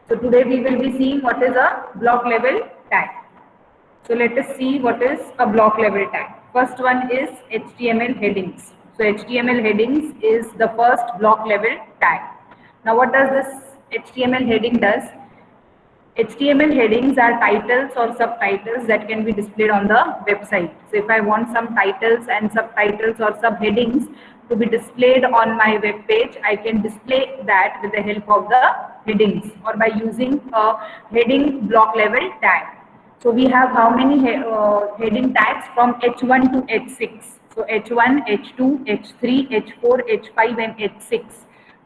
So today we will be seeing what is a block level tag. So let us see what is a block level tag. First one is HTML headings. So HTML headings is the first block level tag. Now what does this HTML heading does? HTML headings are titles or subtitles that can be displayed on the website. So if I want some titles and subtitles or subheadings to be displayed on my web page, I can display that with the help of the headings or by using a heading block level tag. So we have how many heading tags from H1 to H6. So H1, H2, H3, H4, H5 and H6.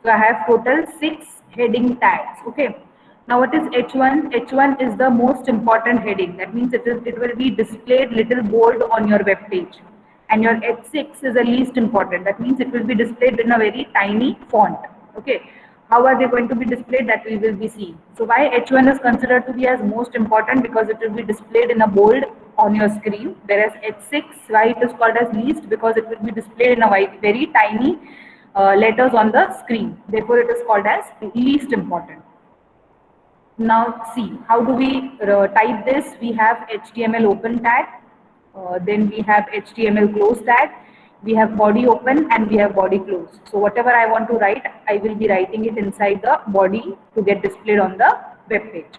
So I have total 6 heading tags. Okay. Now what is H1? H1 is the most important heading. That means it will be displayed little bold on your web page. And your H6 is the least important. That means it will be displayed in a very tiny font. Okay. How are they going to be displayed? That we will be seeing. So why H1 is considered to be as most important? Because it will be displayed in a bold on your screen. Whereas H6, why it is called as least? Because it will be displayed in a very tiny letters on the screen. Therefore, it is called as least important. Now see, how do we type this? We have HTML open tag, then we have HTML close tag, we have body open and we have body close. So whatever I want to write, I will be writing it inside the body to get displayed on the web page.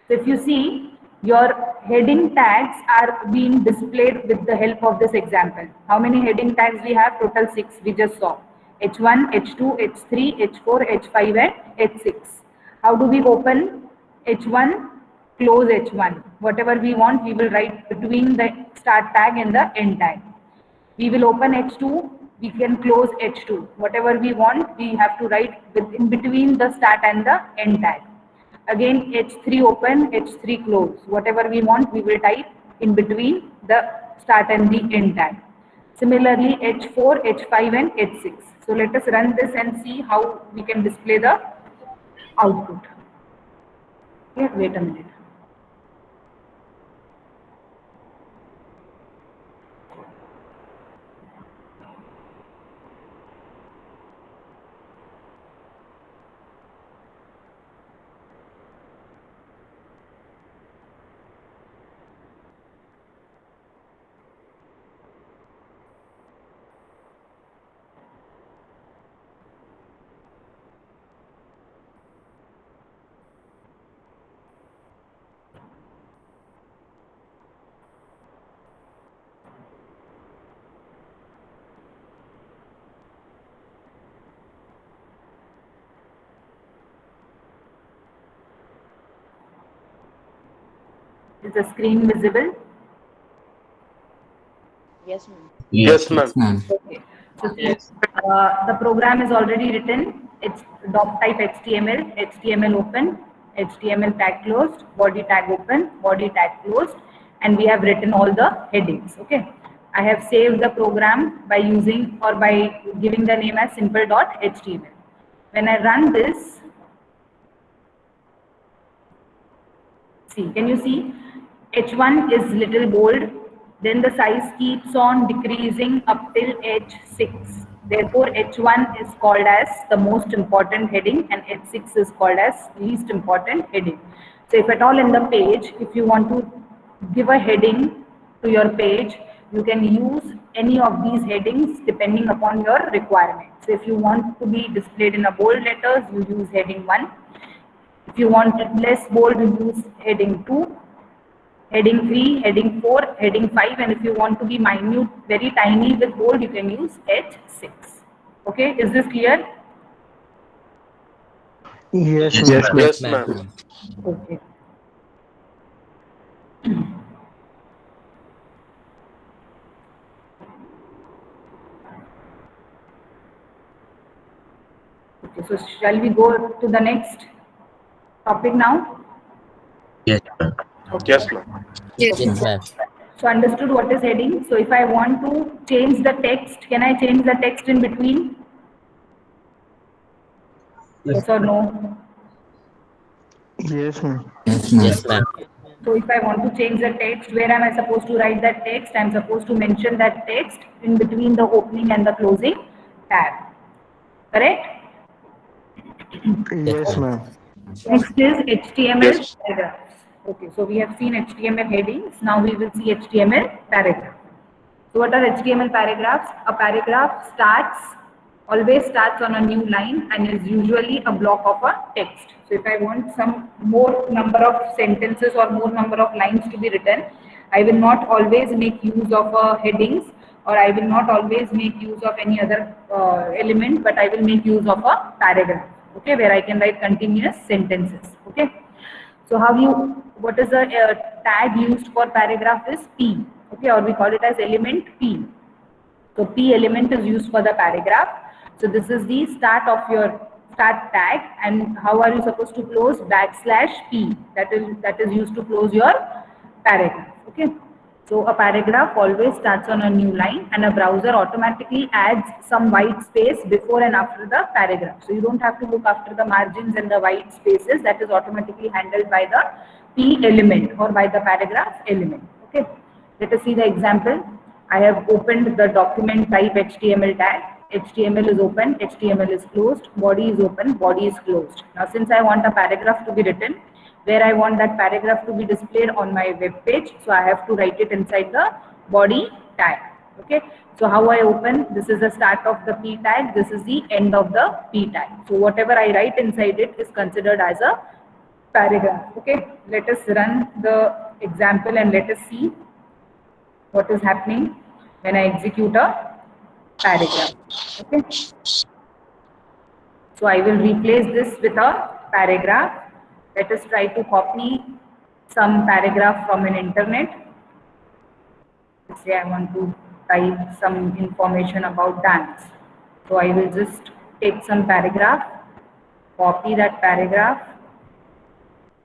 So if you see, your heading tags are being displayed with the help of this example. How many heading tags we have? Total 6 we just saw. H1, H2, H3, H4, H5 and H6. How do we open H1, close H1? Whatever we want, we will write between the start tag and the end tag. We will open H2, we can close H2. Whatever we want, we have to write in between the start and the end tag. Again, H3 open, H3 close. Whatever we want, we will type in between the start and the end tag. Similarly, H4, H5 and H6. So let us run this and see how we can display the output. Okay, wait a minute. Is the screen visible? Yes, ma'am. Yes, ma'am. Okay. So the program is already written. It's doc type HTML, HTML open, HTML tag closed, body tag open, body tag closed, and we have written all the headings. Okay. I have saved the program by using or by giving the name as simple.html. When I run this, see, can you see? H1 is little bold, then the size keeps on decreasing up till H6. Therefore, H1 is called as the most important heading and H6 is called as least important heading. So if at all in the page, if you want to give a heading to your page, you can use any of these headings depending upon your requirement. So if you want to be displayed in a bold letters, you use heading 1. If you want it less bold, you use heading 2, heading 3, heading 4, heading 5, and if you want to be minute, very tiny with bold, you can use H6. Okay, is this clear? Yes, Yes, ma'am. yes, ma'am. Okay. Okay, so shall we go to the next topic now? Yes, ma'am. Okay. Yes, ma'am. Yes, ma'am. So understood what is heading. So if I want to change the text, can I change the text in between? Yes or no? Yes, ma'am. Yes, ma'am. So if I want to change the text, where am I supposed to write that text? I'm supposed to mention that text in between the opening and the closing tab. Correct? Yes, ma'am. Next is HTML Yes. paragraphs. Okay, so we have seen HTML headings. Now we will see HTML paragraphs. So what are HTML paragraphs? A paragraph always starts on a new line and is usually a block of a text. So if I want some more number of sentences or more number of lines to be written, I will not always make use of headings, or I will not always make use of any other element, but I will make use of a paragraph, okay, where I can write continuous sentences, okay. So what is the tag used for paragraph is P, okay, or we call it as element P. So P element is used for the paragraph. So this is the start of your start tag, and how are you supposed to close? \P. That is used to close your paragraph. Okay. So a paragraph always starts on a new line, and a browser automatically adds some white space before and after the paragraph. So you don't have to look after the margins and the white spaces. That is automatically handled by the P element or by the paragraph element. Okay. Let us see the example. I have opened the document type HTML tag. HTML is open, HTML is closed, body is open, body is closed. Now since I want a paragraph to be written, where I want that paragraph to be displayed on my web page, so I have to write it inside the body tag. Okay, so how I open, this is the start of the P tag, this is the end of the P tag. So whatever I write inside it is considered as a paragraph. Okay, let us run the example and let us see what is happening when I execute a paragraph. Okay. So I will replace this with a paragraph. Let us try to copy some paragraph from an internet. Let's say I want to type some information about dance. So I will just take some paragraph, copy that paragraph,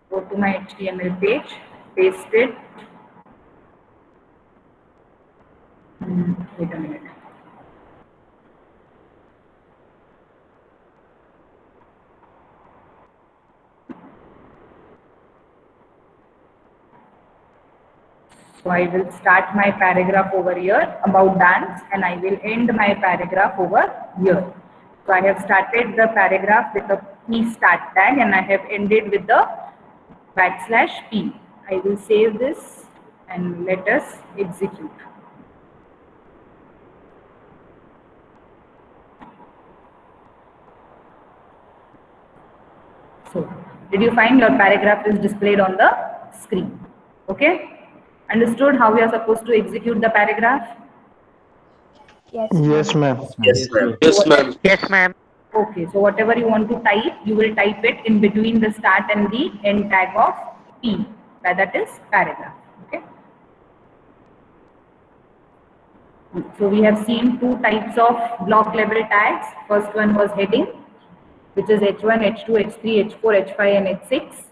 go to my HTML page, paste it. Wait a minute. So I will start my paragraph over here about dance, and I will end my paragraph over here. So I have started the paragraph with a P start tag, and I have ended with the \P. I will save this and let us execute. So did you find your paragraph is displayed on the screen? Okay. Understood how we are supposed to execute the paragraph? Yes, ma'am. Yes, ma'am. Yes, ma'am. Yes, ma'am. Okay, so whatever you want to type, you will type it in between the start and the end tag of P, that is paragraph. Okay. So we have seen two types of block level tags. First one was heading, which is H1, H2, H3, H4, H5 and H6.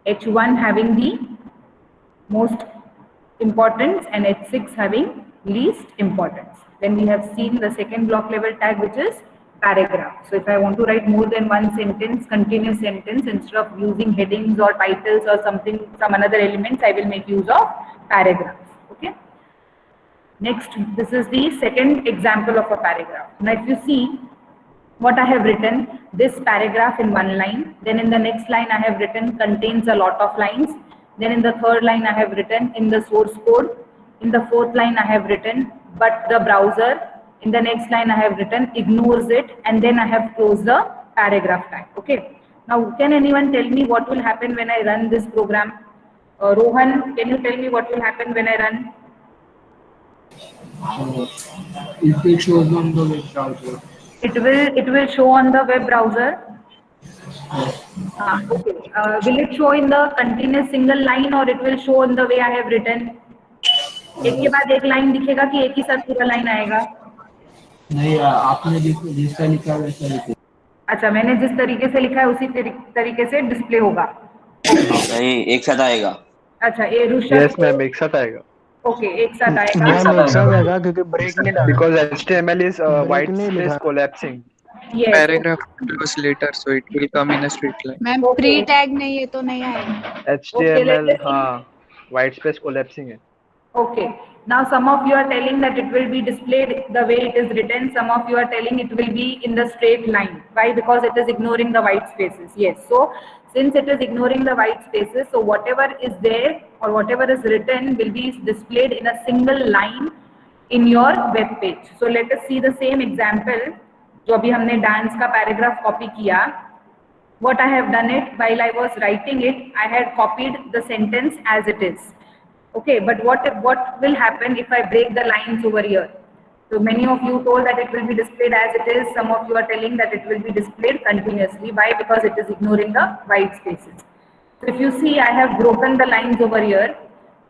H1 having the most importance and H6 having least importance. Then we have seen the second block level tag, which is paragraph. So if I want to write more than one sentence, continuous sentence, instead of using headings or titles or some other elements, I will make use of paragraphs. Okay. Next, this is the second example of a paragraph. Now if you see what I have written, this paragraph in one line, then in the next line I have written contains a lot of lines. Then in the third line I have written in the source code. In the fourth line I have written but the browser. In the next line I have written ignores it, and then I have closed the paragraph tag. Okay. Now can anyone tell me what will happen when I run this program? Rohan, can you tell me what will happen when I run? It will show on the web browser. It will show on the web browser. Okay. Will it show in the continuous single line, or it will show in the way I have written? एक के बाद एक line दिखेगा कि एक ही साथ पूरा line आएगा? नहीं, आपने जिस तरह लिखा है वैसा लिखो. अच्छा, मैंने जिस तरीके से लिखा है उसी तरीके से डिस्प्ले होगा. नहीं, एक साथ आएगा. अच्छा, ये ऋषभ. यस मैम, एक साथ आएगा. ओके, एक साथ आएगा. मैम एक साथ आएगा क्योंकि ब्रेक नहीं डाला. Because HTML is white space collapsing. Yes. Paragraph close later, so it will come in a straight line. Ma'am pre tag नहीं है तो नहीं आएगा. HTML हाँ white space collapsing है. Okay. Now some of you are telling that it will be displayed the way it is written. Some of you are telling it will be in the straight line. Why? Because it is ignoring the white spaces. Yes. So since it is ignoring the white spaces, so whatever is there or whatever is written will be displayed in a single line in your web page. So let us see the same example. जो अभी हमने dance का paragraph copy किया. What I have done it while I was writing it, I had copied the sentence as it is. Okay, but what will happen if I break the lines over here? So many of you told that it will be displayed as it is. Some of you are telling that it will be displayed continuously. Why? Because it is ignoring the white spaces. So if you see, I have broken the lines over here.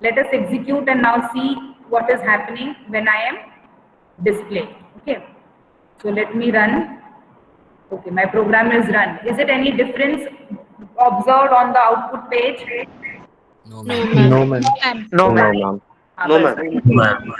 Let us execute and now see what is happening when I am displaying. Okay, so let me run. Okay, my program is run. Is it any difference observed on the output page? No, No, ma'am. ma'am. No, man. No, ma'am. No, ma'am. Ma'am.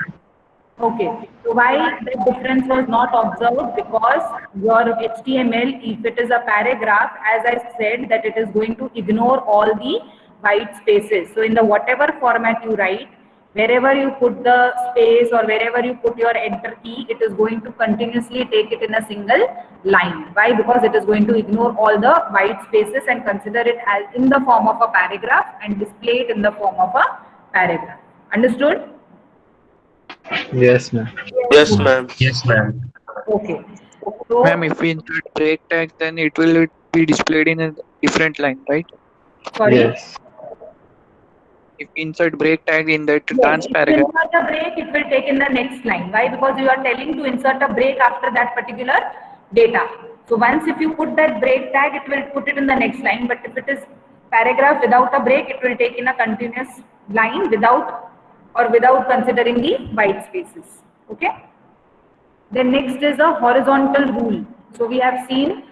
Okay, so why the difference was not observed? Because your HTML, if it is a paragraph, as I said, that it is going to ignore all the white spaces. So in the whatever format you write, wherever you put the space or wherever you put your enter key, it is going to continuously take it in a single line. Why? Because it is going to ignore all the white spaces and consider it as in the form of a paragraph and display it in the form of a paragraph. Understood? Yes, ma'am. Yes, ma'am. Yes, ma'am. Okay. So, Ma'am, if we insert break tag, then it will be displayed in a different line, right? sorry. Yes. If we insert break tag in that Yes, dance if you paragraph, insert a break, it will take in the next line. Why? Because you are telling to insert a break after that particular data. So once if you put that break tag, it will put it in the next line. But if it is paragraph without a break, it will take in a continuous line without considering the white spaces. Okay. Then next is a horizontal rule. So we have seen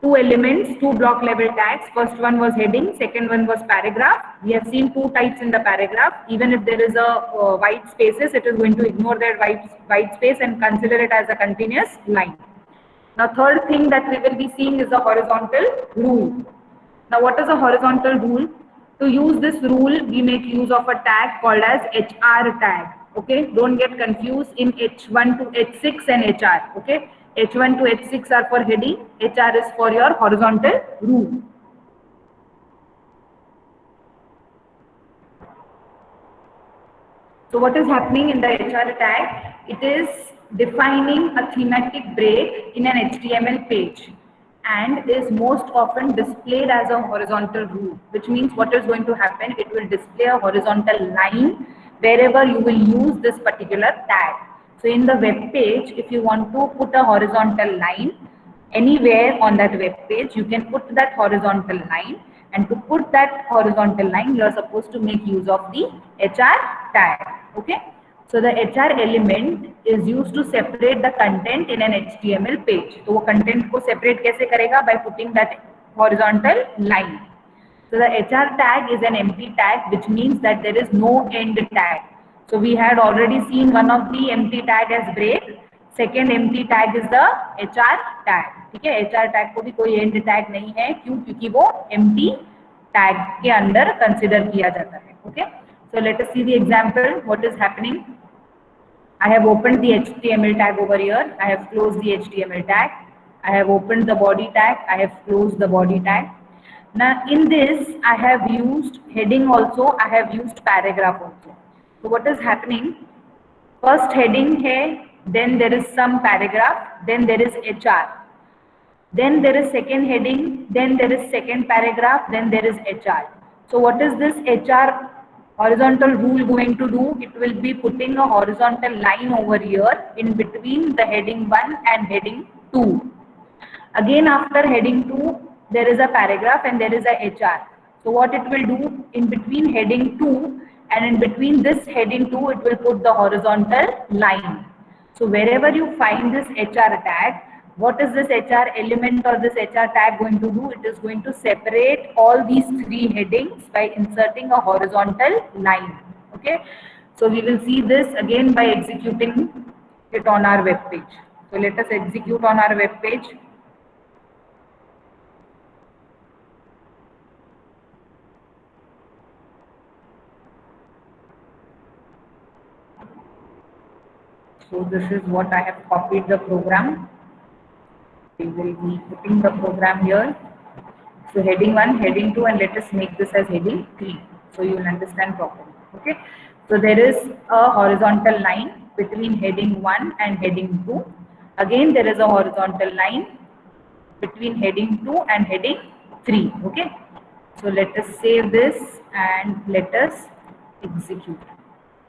two elements, two block level tags. First one was heading, second one was paragraph. We have seen two types in the paragraph. Even if there is a white spaces, it is going to ignore that white space and consider it as a continuous line. Now third thing that we will be seeing is the horizontal rule. Now what is a horizontal rule? To use this rule, we make use of a tag called as HR tag. Okay, don't get confused in H1 to H6 and HR. Okay, H1 to H6 are for heading, HR is for your horizontal rule. So what is happening in the HR tag? It is defining a thematic break in an HTML page and is most often displayed as a horizontal rule, which means what is going to happen? It will display a horizontal line wherever you will use this particular tag. So in the web page, if you want to put a horizontal line anywhere on that web page, you can put that horizontal line, and to put that horizontal line, you are supposed to make use of the HR tag. Okay. So the HR element is used to separate the content in an HTML page. So वो content को separate कैसे करेगा? By putting that horizontal line. So the HR tag is an empty tag, which means that there is no end tag. So we had already seen one of the empty tag as break. Second empty tag is the HR tag. ठीक है? HR tag को भी कोई end tag नहीं है. क्यों? क्योंकि वो empty tag के अंदर consider किया जाता है. Okay? So let us see the example. What is happening? I have opened the HTML tag over here. I have closed the HTML tag. I have opened the body tag. I have closed the body tag. Now in this, I have used heading also. I have used paragraph also. So what is happening? First heading hai, then there is some paragraph, then there is HR. Then there is second heading, then there is second paragraph, then there is HR. So what is this HR horizontal rule going to do? It will be putting a horizontal line over here in between the heading 1 and heading 2. Again, after heading 2, there is a paragraph and there is a HR. So what it will do, in between heading 2 and in between this heading 2, it will put the horizontal line. So wherever you find this HR tag, what is this HR element or this HR tag going to do? It is going to separate all these three headings by inserting a horizontal line. Okay. So we will see this again by executing it on our web page. So let us execute on our web page. So this is what I have copied the program. We will be putting the program here. So heading 1, heading 2, and let us make this as heading 3. So you will understand properly. Okay. So there is a horizontal line between heading 1 and heading 2. Again, there is a horizontal line between heading 2 and heading 3. Okay. So let us save this and let us execute.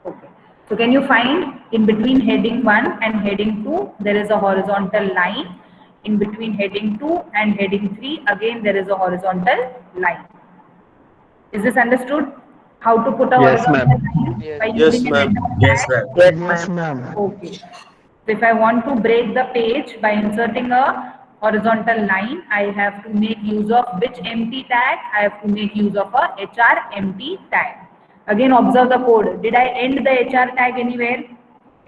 Okay. So can you find in between heading 1 and heading 2, there is a horizontal line. In between heading 2 and heading 3, again there is a horizontal line. Is this understood? How to put a Yes, horizontal ma'am. line Yes. by Yes, using a ma'am. method Yes, tag? ma'am. Yes, ma'am. Okay. So if I want to break the page by inserting a horizontal line, I have to make use of which empty tag? I have to make use of a HR empty tag. Again, observe the code. Did I end the HR tag anywhere?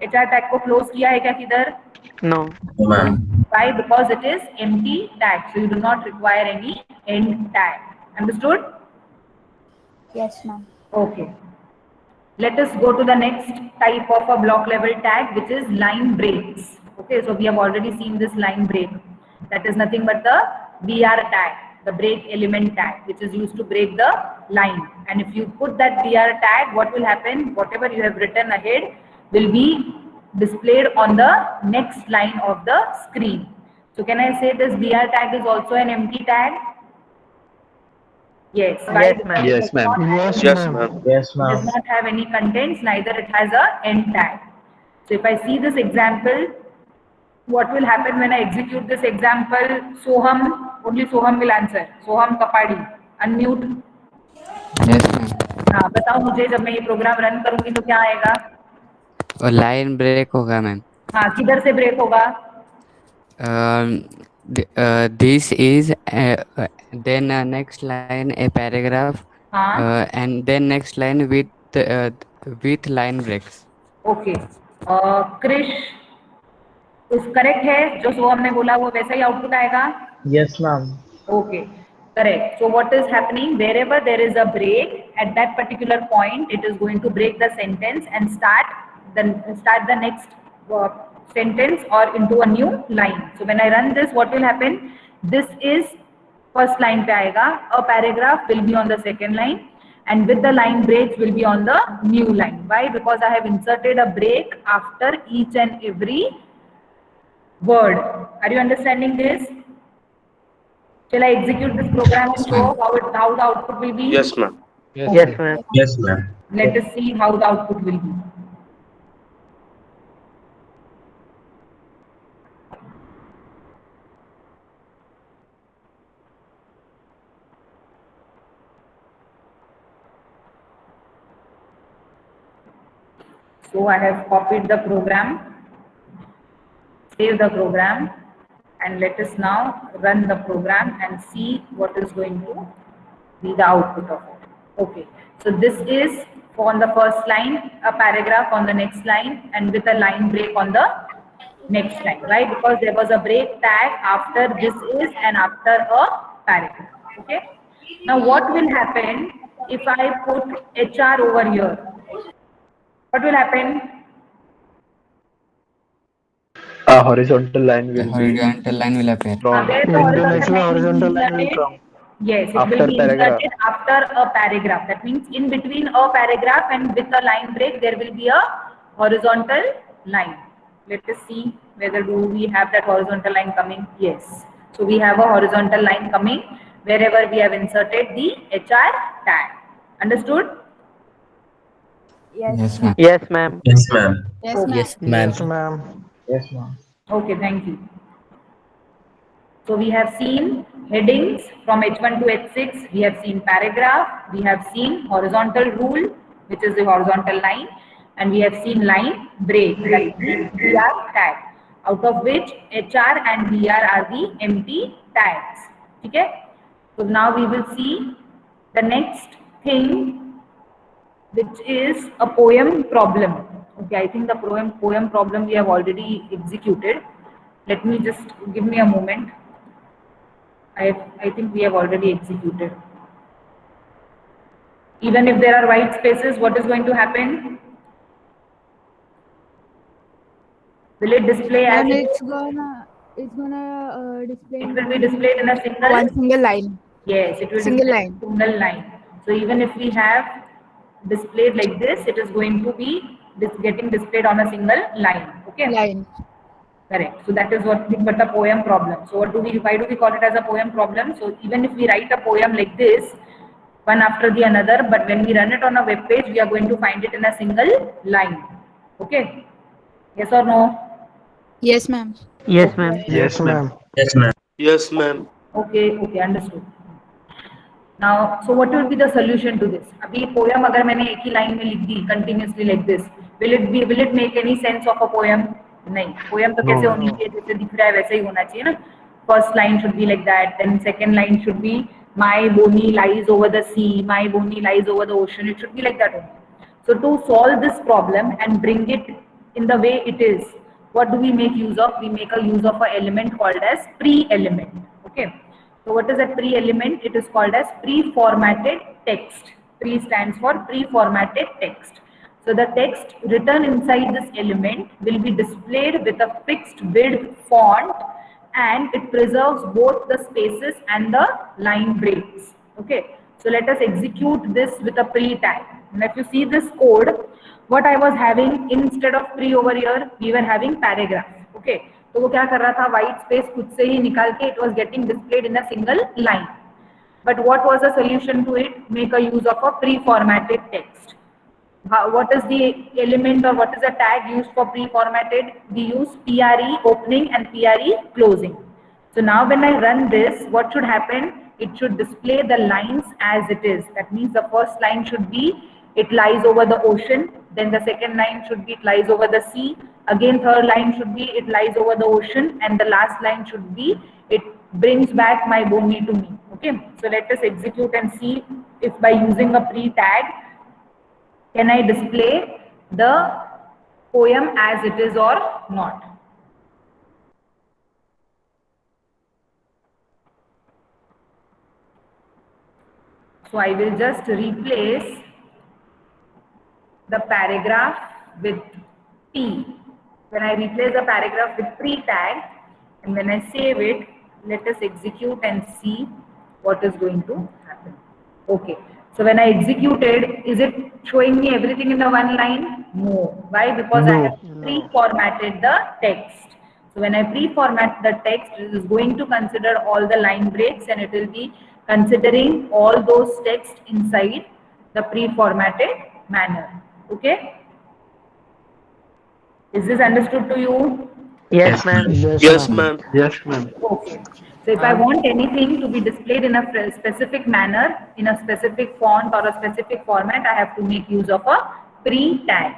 HR tag को close किया है क्या किधर? No. No, ma'am. Why? Because it is empty tag. So you do not require any end tag. Understood? Yes, ma'am. Okay. Let us go to the next type of a block level tag, which is line breaks. Okay, so we have already seen this line break. That is nothing but the BR tag, the break element tag, which is used to break the line. And if you put that BR tag, what will happen? Whatever you have written ahead will be displayed on the next line of the screen. So can I say this BR tag is also an empty tag? Yes. Why? Because Yes, ma'am. Yes, Yes, ma'am. ma'am. Yes, it does ma'am. not have any contents, neither it has a end tag. So if I see this example, what will happen when I execute this example? Soham, only Soham will answer. Soham Kapadi, unmute. Yes ma'am हाँ बताओ मुझे, जब मैं ये program run करूंगी तो क्या आएगा? और लाइन ब्रेक होगा मैम हाँ, किधर से ब्रेक होगा? This is then next line a paragraph हाँ, and then next line with line breaks okay. Krish, उस करेक्ट है जो सोहम ने बोला, वो वैसा ही आउटपुट आएगा? Yes, ma'am. Okay, correct. So what is happening? Wherever there is a break, at that particular point, it is going to break the sentence and start the next sentence or into a new line. So when I run this, what will happen? This is first line पे आएगा. A paragraph will be on the second line, and with the line breaks will be on the new line. Why? Because I have inserted a break after each and every word. Are you understanding this? Shall I execute this program and show how the output will be? Yes, ma'am. Yes, ma'am. Yes, ma'am. Let us see how the output will be. So I have copied the program, save the program, and let us now run the program and see what is going to be the output of it. Okay, so this is on the first line, a paragraph on the next line, and with a line break on the next line, right? Because there was a break tag after this is and after a paragraph. Okay, now what will happen if I put HR over here? What will happen? A horizontal line will be horizontal line will appear drawn Where the Horizontal line will inserted? come. Yes, it After will be paragraph. inserted after a paragraph. That means in between a paragraph and with a line break, there will be a horizontal line. Let us see whether do we have that horizontal line coming. Yes. So we have a horizontal line coming wherever we have inserted the HR tag. Understood? Yes. yes ma'am Yes, ma'am. Yes, ma'am. Yes, Okay. ma'am. Yes, ma'am. Yes, ma'am. Yes, ma'am. Okay, thank you. So we have seen headings from H1 to H6, we have seen paragraph, we have seen horizontal rule, which is the horizontal line, and we have seen line break, that is BR tag, out of which HR and BR are the empty tags. Okay? So now we will see the next thing, which is a poem problem. Okay, I think the poem problem we have already executed. Let me just give me a moment. I think we have already executed. Even if there are white spaces, what is going to happen? Will it display as And it it's is? gonna display It in will be displayed in a single. one single line. Yes, it will Single display line. single line. So even if we have displayed like this, it is going to be getting displayed on a single line. Okay. Line. Correct. So that is what but a poem problem. So why do we call it as a poem problem? So even if we write a poem like this, one after the another, but when we run it on a web page, we are going to find it in a single line. Okay. Yes or no? Yes, ma'am. Yes, ma'am. Yes, ma'am. Yes, ma'am. Yes, ma'am. Okay, understood. Now, so what will be the solution to this? अभी poem अगर मैंने एक ही line में लिख दी continuously like this, will it make any sense of a poem? नहीं, poem तो No. कैसे होनी चाहिए जैसे दिख रहा है वैसे ही होना चाहिए ना. First line should be like that, then second line should be my Bonnie lies over the sea, my Bonnie lies over the ocean. It should be like that only. So to solve this problem and bring it in the way it is, what do we make use of? We make a use of an element called as pre-element. Okay. So what is a pre-element? It is called as pre-formatted text. Pre stands for pre-formatted text. So the text written inside this element will be displayed with a fixed width font, and it preserves both the spaces and the line breaks. Okay. So let us execute this with a pre tag. And if you see this code, what I was having instead of pre over here, we were having paragraph. Okay. तो वो क्या कर रहा था, white space खुद से ही निकाल के it was getting displayed in a single line. But what was the solution to it? Make a use of a pre-formatted text. What is the element or what is the tag used for pre-formatted? We use PRE opening and PRE closing. So now when I run this, what should happen? It should display the lines as it is. That means the first line should be it lies over the ocean. Then the second line should be it lies over the sea. Again, third line should be it lies over the ocean. And the last line should be it brings back my Bonnie to me. Okay. So let us execute and see if by using a pre-tag, can I display the poem as it is or not? So I will just replace the paragraph with P. When I replace the paragraph with pre-tag and when I save it, let us execute and see what is going to happen. Okay. So when I executed, is it showing me everything in the one line? No. Why? Because I have pre-formatted the text. So when I pre-format the text, it is going to consider all the line breaks and it will be considering all those text inside the pre-formatted manner. Okay? Is this understood to you? Yes, ma'am. Yes, ma'am. Yes, ma'am. Okay. So if I want anything to be displayed in a specific manner, in a specific font or a specific format, I have to make use of a pre-tag.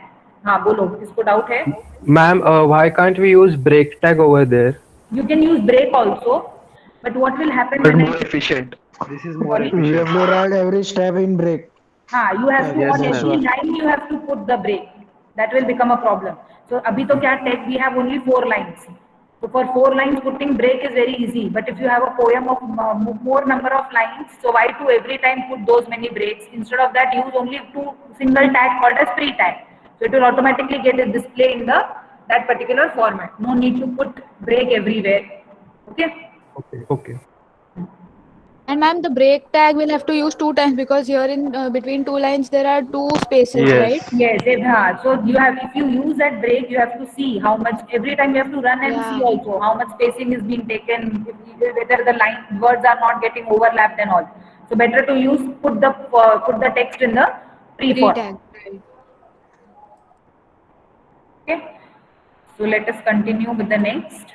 हाँ बोलो, किसको doubt है? Ma'am, why can't we use break tag over there? You can use break also, but what will happen But when more efficient. This is more Sorry? We have efficient. to write every step in break. you have to Yes, on ma'am. every line you have to put the break. That will become a problem. So अभी तो क्या tag we have only 4 lines. So for 4 lines putting break is very easy. But if you have a poem of more number of lines, so why to every time put those many breaks? Instead of that, use only 2 single tag called as pre-tag. So it will automatically get a display in that particular format. No need to put break everywhere. Okay. Okay. And ma'am, the break tag will have to use 2 times because here in between 2 lines there are 2 spaces, Yes. right? Yes, so you have, if you use that break, you have to see how much, every time you have to run and see also how much spacing is being taken, whether the line words are not getting overlapped and all. So better to use, put the text in the pre-format. Pre-tag. Okay. So let us continue with the next.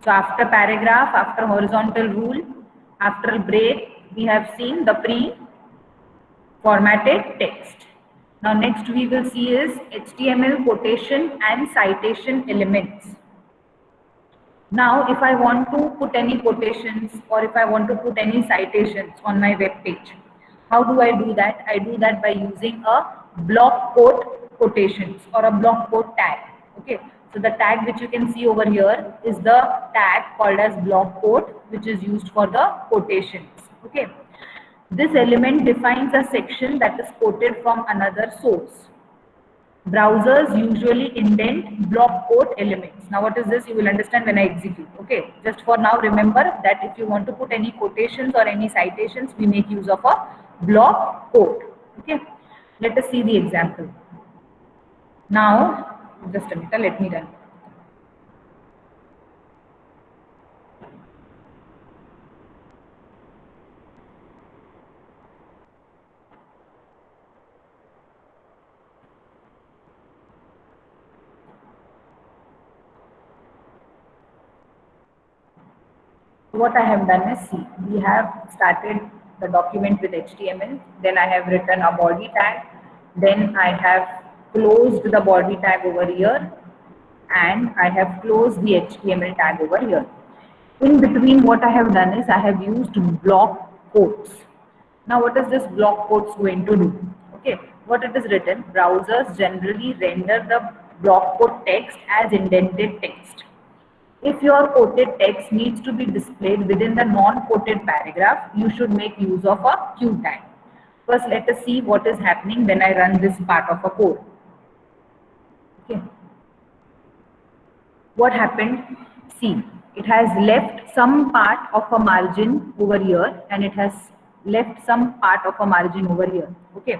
So after paragraph, after horizontal rule, after break, we have seen the pre-formatted text. Now next we will see is HTML quotation and citation elements. Now if I want to put any quotations or if I want to put any citations on my web page, how do I do that? I do that by using a block quote quotations or a block quote tag. Okay. So the tag which you can see over here is the tag called as block quote, which is used for the quotations. Okay. This element defines a section that is quoted from another source. Browsers usually indent block quote elements. Now what is this? You will understand when I execute. Okay, just for now remember that if you want to put any quotations or any citations, we make use of a block quote. Okay, let us see the example. Now just a minute, let me run. What I have done is, see, we have started the document with HTML, then I have written a body tag, then I have closed the body tag over here, and I have closed the HTML tag over here. In between, what I have done is I have used block quotes. Now what is this block quotes going to do? Okay, what it is written, browsers generally render the block quote text as indented text. If your quoted text needs to be displayed within the non-quoted paragraph, you should make use of a Q tag. First, let us see what is happening when I run this part of a code. Okay. What happened? See, it has left some part of a margin over here, and it has left some part of a margin over here. Okay.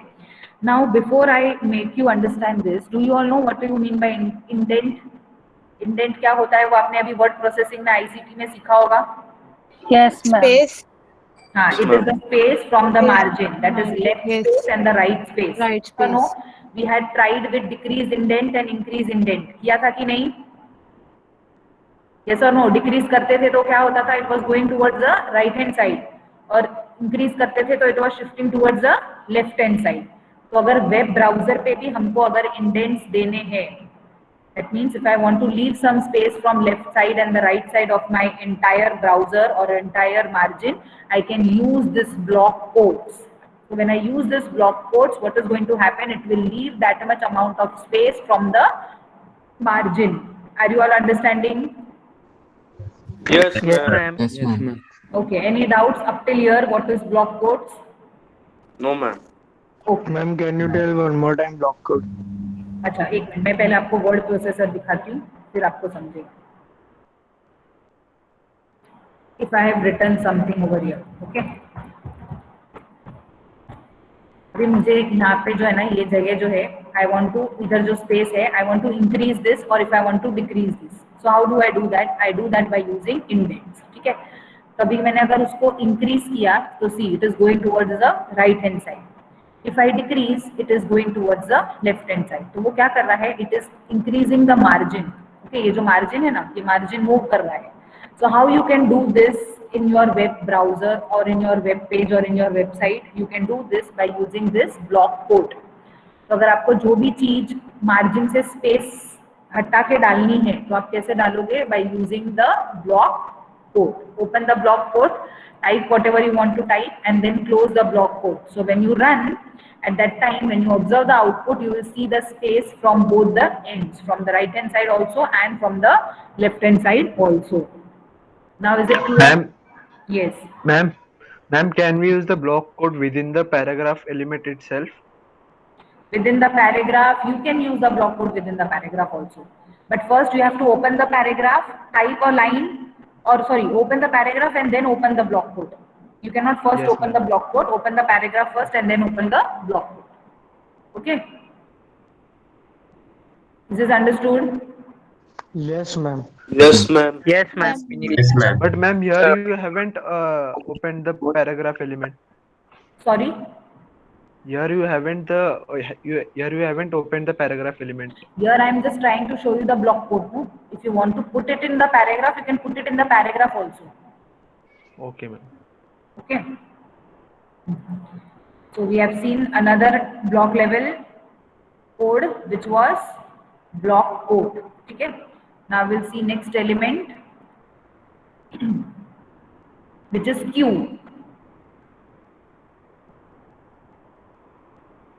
Now, before I make you understand this, do you all know what do you mean by indent? Indent क्या होता है वो आपने अभी word processing में ICT में सीखा होगा. Yes, ma'am. Space. हाँ, it is the space from the margin, that is left space and the right space. Right space. No, we had tried with decrease indent and increase indent. किया था कि नहीं? Yes or no? Decrease करते थे तो क्या होता था? It was going towards the right hand side. और increase करते थे तो it was shifting towards the left hand side. तो अगर वेब ब्राउजर पे भी हमको अगर indents देने हैं, that means if I want to leave some space from left side and the right side of my entire browser or entire margin, I can use this block quotes. So when I use this block quotes, what is going to happen? It will leave that much amount of space from the margin. Are you all understanding? Yes, ma'am. Yes, ma'am. Okay, any doubts up till here? What is block quotes? No, ma'am. Okay. Ma'am, can you tell one more time block code? अच्छा, एक minute, मैं पहले आपको word processor दिखाती हूँ, फिर आपको समझेगा. If I have written something over here, okay? अभी मुझे यहाँ पे जो है ना, ये जगह जो है, I want to, इधर जो स्पेस है, I want to increase this or if I want to decrease this. So how do I do that? I do that by using indents. ठीक है? तभी मैंने अगर उसको increase किया, तो see, it is going towards the right hand side. If I decrease, it is going towards the left hand side. तो वो क्या कर रहा है? It is increasing the margin. Okay, ये जो margin है ना, ये margin move कर रहा है. So how you can do this in your web browser or in your web page or in your website? You can do this by using this block quote. तो अगर आपको जो भी चीज margin से space हटा के डालनी है, तो आप कैसे डालोगे? By using the block quote. Open the block quote, type whatever you want to type, and then close the block quote. So when you run, at that time, when you observe the output, you will see the space from both the ends, from the right hand side also and from the left hand side also. Now is it clear? Ma'am. Yes. Ma'am, can we use the block code within the paragraph element itself? Within the paragraph, you can use the block code within the paragraph also. But first you have to open the paragraph, type a line, or sorry, open the paragraph and then open the block code. You cannot first open the block code, open the paragraph first and then open the block code. Okay? Is this understood? Yes, ma'am. Yes, ma'am. Yes, ma'am. Yes, ma'am. But ma'am, here you haven't opened the paragraph element. Sorry? Here you haven't opened the paragraph element. Here I am just trying to show you the block code. No? If you want to put it in the paragraph, you can put it in the paragraph also. Okay, ma'am. Okay. So we have seen another block level code which was block code. Okay. Now we'll see next element which is queue.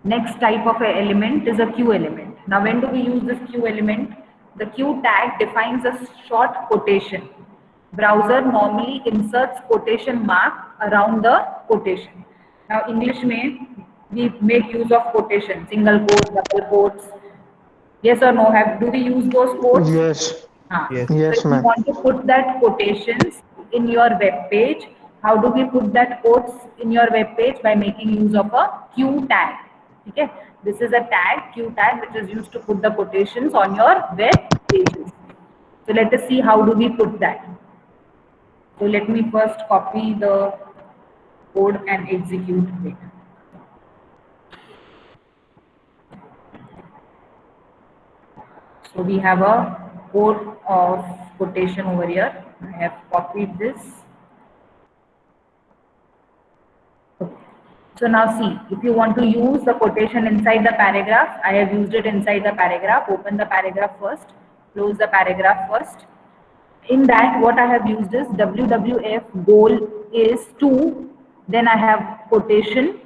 Next type of a element is a queue element. Now when do we use this queue element? The queue tag defines a short quotation. Browser normally inserts quotation mark around the quotation. Now English में we make use of quotation, single quotes, double quotes, Yes or no? Do we use those quotes? Yes. Yes. So Yes, if you ma'am. want to put that quotations in your web page, how do we put that quotes in your web page? By making use of a Q tag. Okay, this is a tag, Q tag, which is used to put the quotations on your web pages. So let us see how do we put that. So let me first copy the code and execute it. So we have a code of quotation over here. I have copied this. Okay. So now see, if you want to use the quotation inside the paragraph, I have used it inside the paragraph. Open the paragraph first, close the paragraph first. In that, what I have used is WWF goal is to, then I have quotation,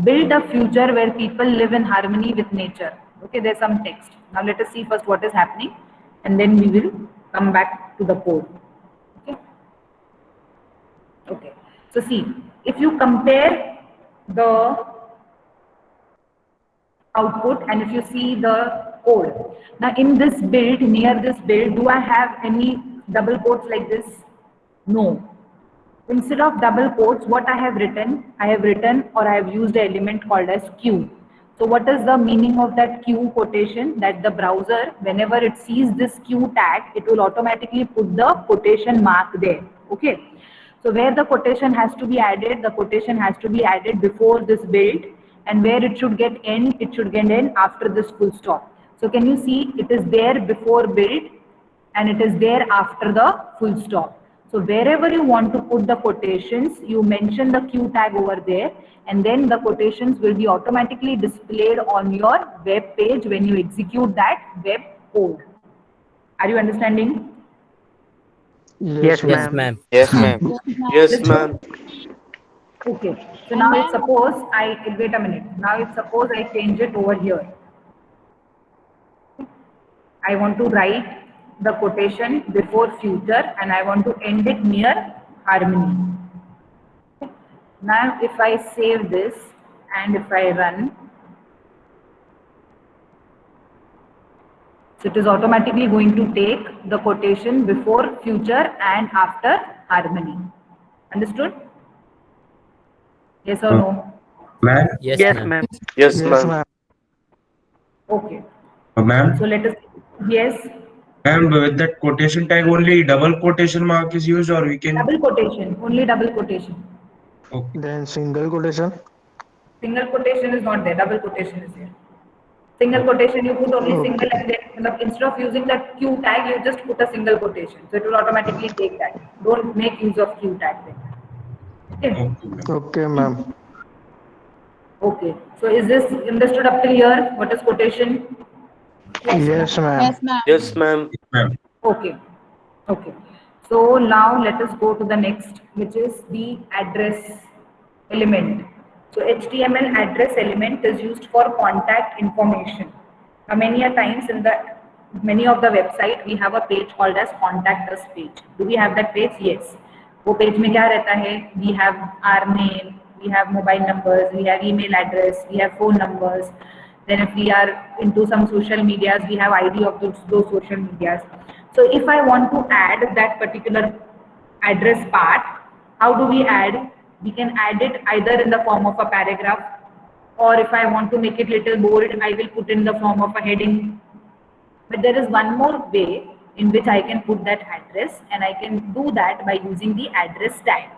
build a future where people live in harmony with nature. Okay, there's some text. Now let us see first what is happening, and then we will come back to the code. Okay. Okay. So see, if you compare the output and if you see the code, now in this build, near this build, do I have any double quotes like this? No. Instead of double quotes, what I have written or I have used an element called as Q. So what is the meaning of that Q quotation? That the browser, whenever it sees this Q tag, it will automatically put the quotation mark there. Okay. So where the quotation has to be added, the quotation has to be added before this build, and where it should get end, it should get end after this full stop. So can you see it is there before build and it is there after the full stop. So wherever you want to put the quotations, you mention the Q tag over there, and then the quotations will be automatically displayed on your web page when you execute that web code. Are you understanding? Yes, Yes, ma'am. ma'am. Yes, ma'am. Yes, ma'am. Okay. So now if suppose wait a minute. Now if suppose I change it over here. I want to write the quotation before future and I want to end it near harmony. Now if I save this and if I run, so it is automatically going to take the quotation before future and after harmony. Understood? Yes or no? Ma'am? Yes, Yes, ma'am. Yes, Yes, ma'am. ma'am. Okay. Ma'am? So let us, yes, Ma'am, with that quotation tag, only double quotation mark is used, or we can. double quotation, only double quotation. Okay. Then single quotation. Single quotation is not there, double quotation is there. Single quotation, you put only single and then instead of using that Q tag, you just put a single quotation. So it will automatically take that. Don't make use of Q tag then. Okay. Okay, ma'am. Okay, ma'am. Okay. So is this understood up till here? What is quotation? Yes, ma'am. Yes, ma'am. Yes, ma'am. Ma'am. Okay. Okay. So now let us go to the next, which is the address element. So HTML address element is used for contact information. Now many a times in many of the website we have a page called as contact us page. Do we have that page? Yes. वो page में क्या रहता है? We have our name, we have mobile numbers, we have email address, we have phone numbers. Then if we are into some social medias, we have ID of those social medias. So if I want to add that particular address part, how do we add? We can add it either in the form of a paragraph, or if I want to make it little bold, I will put in the form of a heading. But there is one more way in which I can put that address, and I can do that by using the address tag.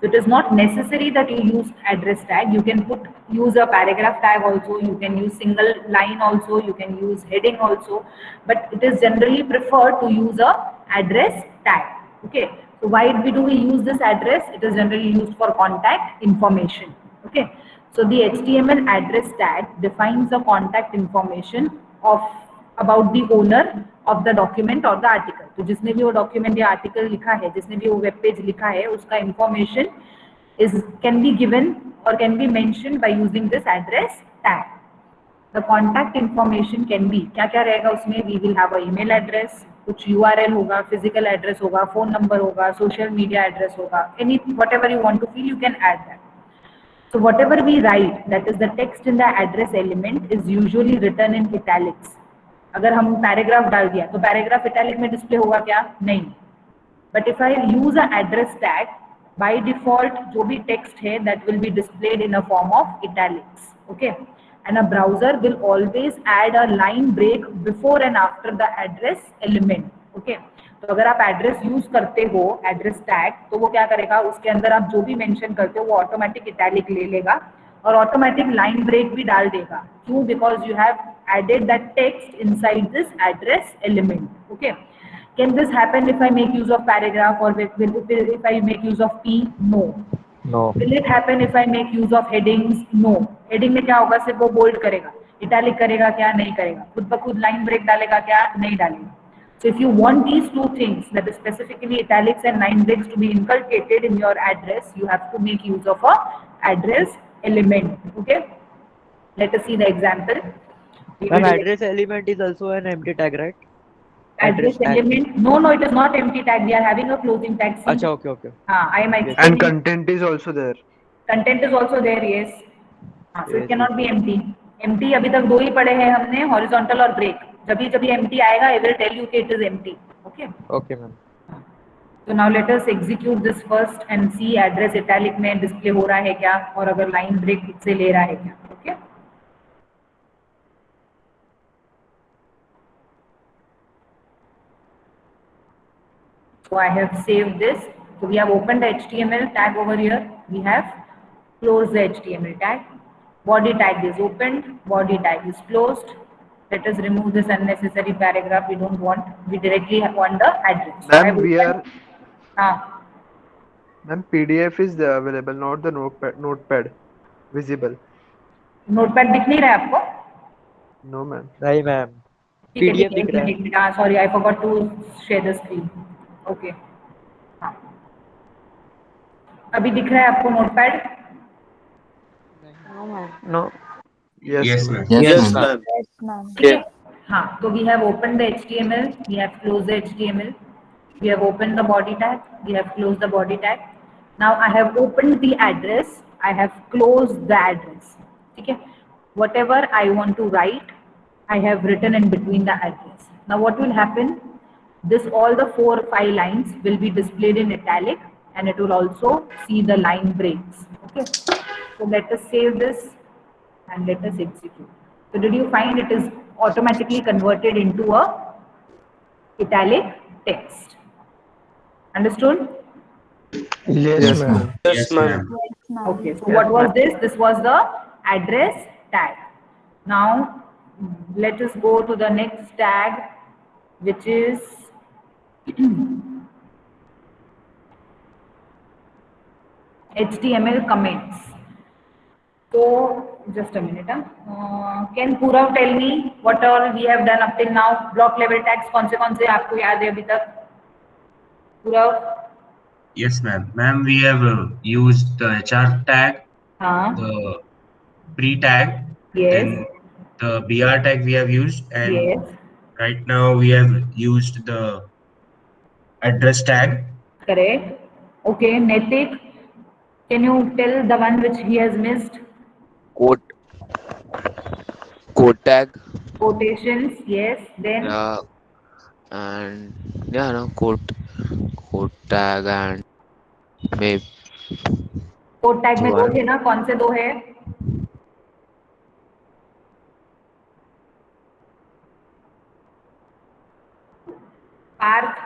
So it is not necessary that you use address tag. You can use a paragraph tag also. You can use single line also. You can use heading also. But it is generally preferred to use a address tag. Okay. So why do we use this address? It is generally used for contact information. Okay. So the HTML address tag defines the contact information about the owner of the document or the article. तो जिसने भी वो document या article लिखा है, जिसने भी वो web page लिखा है, उसका information can be given or can be mentioned by using this address tag. The contact information can be क्या रहेगा उसमें? We will have a email address, कुछ URL होगा, physical address होगा, phone number होगा, social media address होगा, whatever you want to fill, you can add that. So whatever we write, that is the text in the address element, is usually written in italics. अगर हम paragraph डाल दिया तो paragraph italic में display होगा क्या? नहीं. But if I use a address tag, by default जो भी टेक्स्ट है that will be displayed in a form of italics. Okay, and a browser will always add a line break before and after the address element. Okay, तो अगर आप address use करते हो, address tag, तो वो क्या करेगा, उसके अंदर आप जो भी मेंशन करते हो वो ऑटोमेटिक इटैलिक ले लेगा और ऑटोमेटिक लाइन ब्रेक भी डाल देगा. क्यों? Because you have added that text inside this address element. Okay, can this happen if I make use of paragraph, or if I make use of p? No. Will it happen if I make use of headings? No. heading में क्या होगा, सिर्फ वो bold करेगा. Italic करेगा क्या? नहीं करेगा. खुद ब खुद लाइन ब्रेक डालेगा क्या? नहीं डालेगा. So if you want these two things, that is specifically italics and line breaks, to be inculcated in your address, you have to make use of a address element. Okay, let us see the example. Ma'am, address element is also an empty tag, right? Address element? No, it is not empty tag. We are having a closing tag. See? Acha, okay. I am explaining. And content is also there. Content is also there, yes. So Yes, it cannot be empty. Empty अभी तक दो ही पढ़े हैं हमने, horizontal और break. जब भी empty आएगा, I will tell you कि it is empty. Okay. Okay, ma'am. So now let us execute this first and see address italic में display हो रहा है क्या, और अगर line break खुद से ले रहा है क्या. Okay. So I have saved this. So we have opened the HTML tag over here. We have closed the HTML tag. Body tag is opened. Body tag is closed. Let us remove this unnecessary paragraph. We don't want. We directly want the address. Ma'am, we are. Ma'am, PDF is available, not the notepad visible. Notepad दिख नहीं रहा है आपको? No, ma'am. नहीं, ma'am. ठीक है, PDF दिख रहा है. Sorry, I forgot to share the screen. Okay. हाँ. अभी दिख रहा है आपको notepad? No. Yes, ma'am. Yes, ma'am. ठीक है. हाँ, तो we have opened the HTML, we have closed the HTML, we have opened the body tag, we have closed the body tag. Now I have opened the address, I have closed the address. ठीक है. Whatever I want to write, I have written in between the address. Now what will happen? This, all the 4 or 5 lines will be displayed in italic, and it will also see the line breaks. Okay, so let us save this and let us execute. So did you find it is automatically converted into a italic text? Understood? Yes, ma'am. Yes, ma'am. Okay, so what was this? This was the address tag. Now let us go to the next tag, which is HTML comments. So just a minute. Can Purav tell me what all we have done up till now? Block level tags कौन से आपको याद है अभी तक? Purav? Yes, ma'am. Ma'am, we have used the HR tag, हाँ. the pre tag, Yes. then the BR tag we have used, and Yes. right now we have used the address tag. Correct. Okay, Netik, can you tell the one which he has missed? Code tag. Quotations, yes. Then And no, code tag and maybe code tag में 2 थे ना, कौन से 2 है? Parth?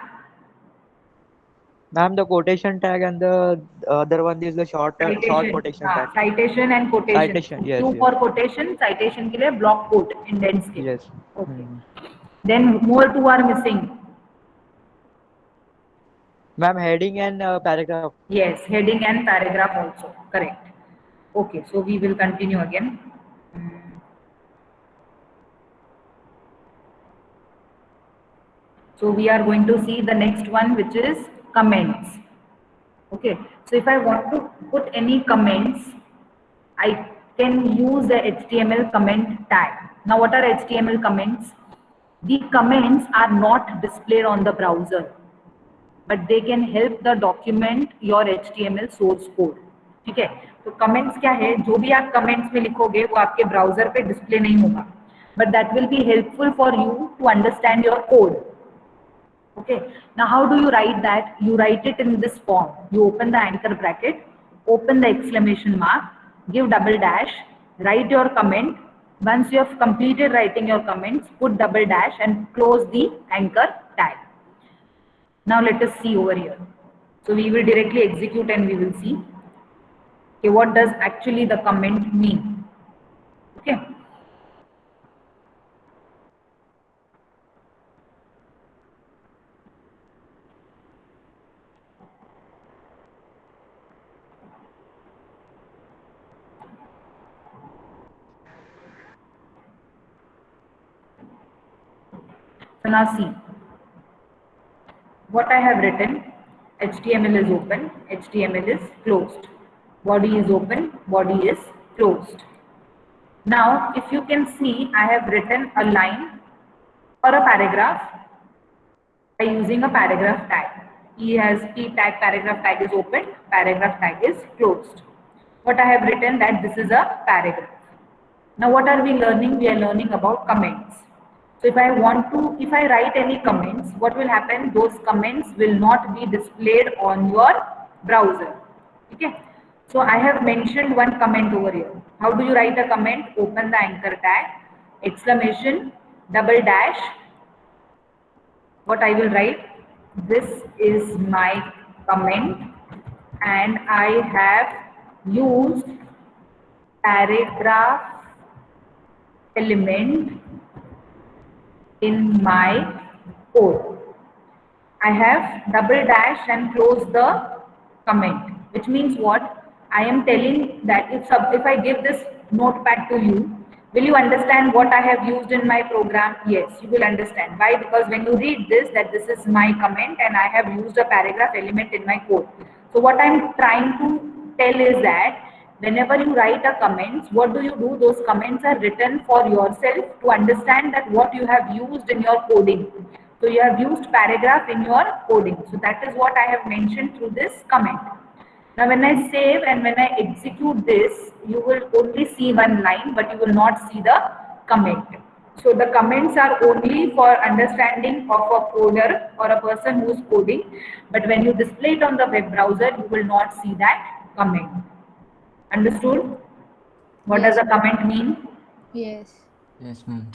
Ma'am, the quotation tag and the other one is the short quotation tag. Citation and quotation. Citation, yes, Q yes. for quotation, citation के लिए block quote indents के. Yes. Okay. Then more 2 are missing. Ma'am, heading and paragraph. Yes, heading and paragraph also. Correct. Okay, so we will continue again. So we are going to see the next one, which is comments. Okay, so if I want to put any comments, I can use the HTML comment tag. Now what are HTML comments? The comments are not displayed on the browser, but they can help the document your HTML source code. ठीक है, तो comments क्या है, जो भी आप comments में लिखोगे वो आपके ब्राउजर पे डिस्प्ले नहीं होगा, but that will be helpful for you to understand your code. Okay, now how do you write that? You write it in this form. You open the anchor bracket, open the exclamation mark, give double dash, write your comment. Once you have completed writing your comments, put double dash and close the anchor tag. Now let us see over here. So we will directly execute and we will see, okay, what does actually the comment mean. Okay. So now see what I have written. HTML is open, HTML is closed. Body is open, body is closed. Now, if you can see, I have written a line or a paragraph by using a paragraph tag. P tag, paragraph tag is open, paragraph tag is closed. What I have written that this is a paragraph. Now, what are we learning? We are learning about comments. So if I write any comments, what will happen? Those comments will not be displayed on your browser. Okay. So I have mentioned one comment over here. How do you write a comment? Open the anchor tag, exclamation, double dash. What I will write? This is my comment and I have used paragraph element in my code. I have double dash and close the comment, which means what? I am telling that if I give this notepad to you, will you understand what I have used in my program? Yes, you will understand. Why? Because when you read this, that this is my comment and I have used a paragraph element in my code. So what I am trying to tell is that whenever you write a comments, what do? Those comments are written for yourself to understand that what you have used in your coding. So you have used paragraph in your coding. So that is what I have mentioned through this comment. Now when I save and when I execute this, you will only see one line, but you will not see the comment. So the comments are only for understanding of a coder or a person who is coding. But when you display it on the web browser, you will not see that comment. Understood? What does a comment mean? Yes. Yes, ma'am.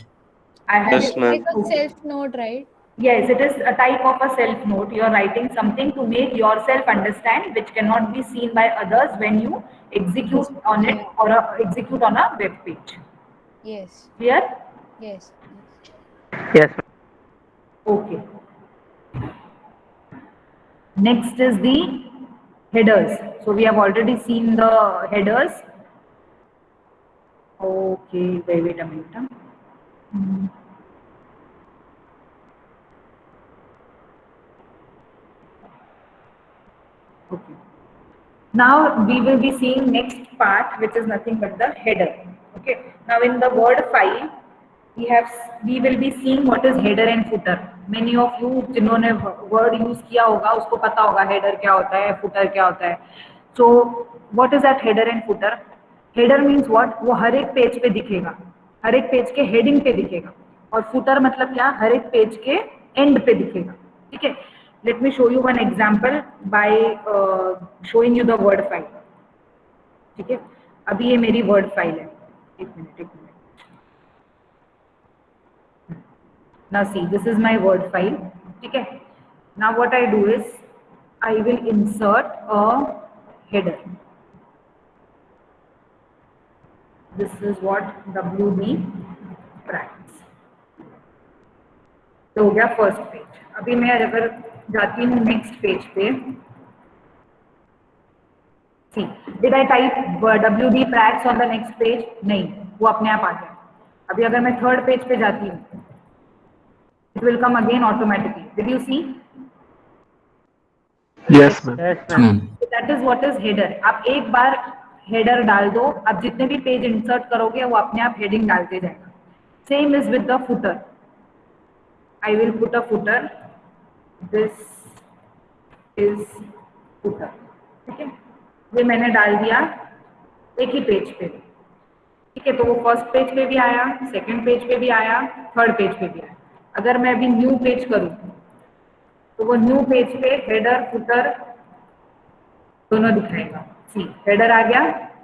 I have Yes, ma'am. Like a self note, right? Yes, it is a type of a self note. You are writing something to make yourself understand, which cannot be seen by others when you execute on it or execute on a web page. Yes. Clear? Yes. Yes. Okay. Next is the headers. So we have already seen the headers. Okay, wait a minute. Okay. Now we will be seeing next part, which is nothing but the header. Okay. Now in the Word file, we will be seeing what is header and footer. Many of you जिन्होंने word use किया होगा उसको पता होगा header क्या होता है, footer क्या होता है. So what is that header and footer? Header means what? वो हर एक पेज पे दिखेगा, हर एक पेज के heading पे दिखेगा. और footer मतलब क्या? हर एक पेज के end पे दिखेगा. ठीक है. Let me show you one example by showing you the word file. ठीक है. अभी ये मेरी word file है. एक minute. Now see, this is my word file. Okay. Now what I do is I will insert a header. This is what WD practice. तो हो गया फर्स्ट पेज. अभी मैं अगर जाती हूँ नेक्स्ट पेज पे, see, did I type WD practice on the next page? नहीं, वो अपने आप आ गया. अभी अगर मैं थर्ड पेज पे जाती हूँ, it will come again automatically. Did you see? Yes, ma'am. Yes, ma'am. So that is what is header. आप एक बार header डाल दो, आप जितने भी पेज इंसर्ट करोगे वो अपने आप हेडिंग डालते जाएगा. Same is with the footer. I will put a footer. This is footer. ठीक है. ये मैंने डाल दिया एक ही पेज पे. ठीक है, तो वो फर्स्ट पेज पे भी आया, सेकंड पेज पे भी आया, थर्ड पेज पे भी आया। अगर मैं अभी न्यू पेज करूं तो वो न्यू पेज पे हेडर फुटर दोनों दिखाएगा। सी हेडर आ गया,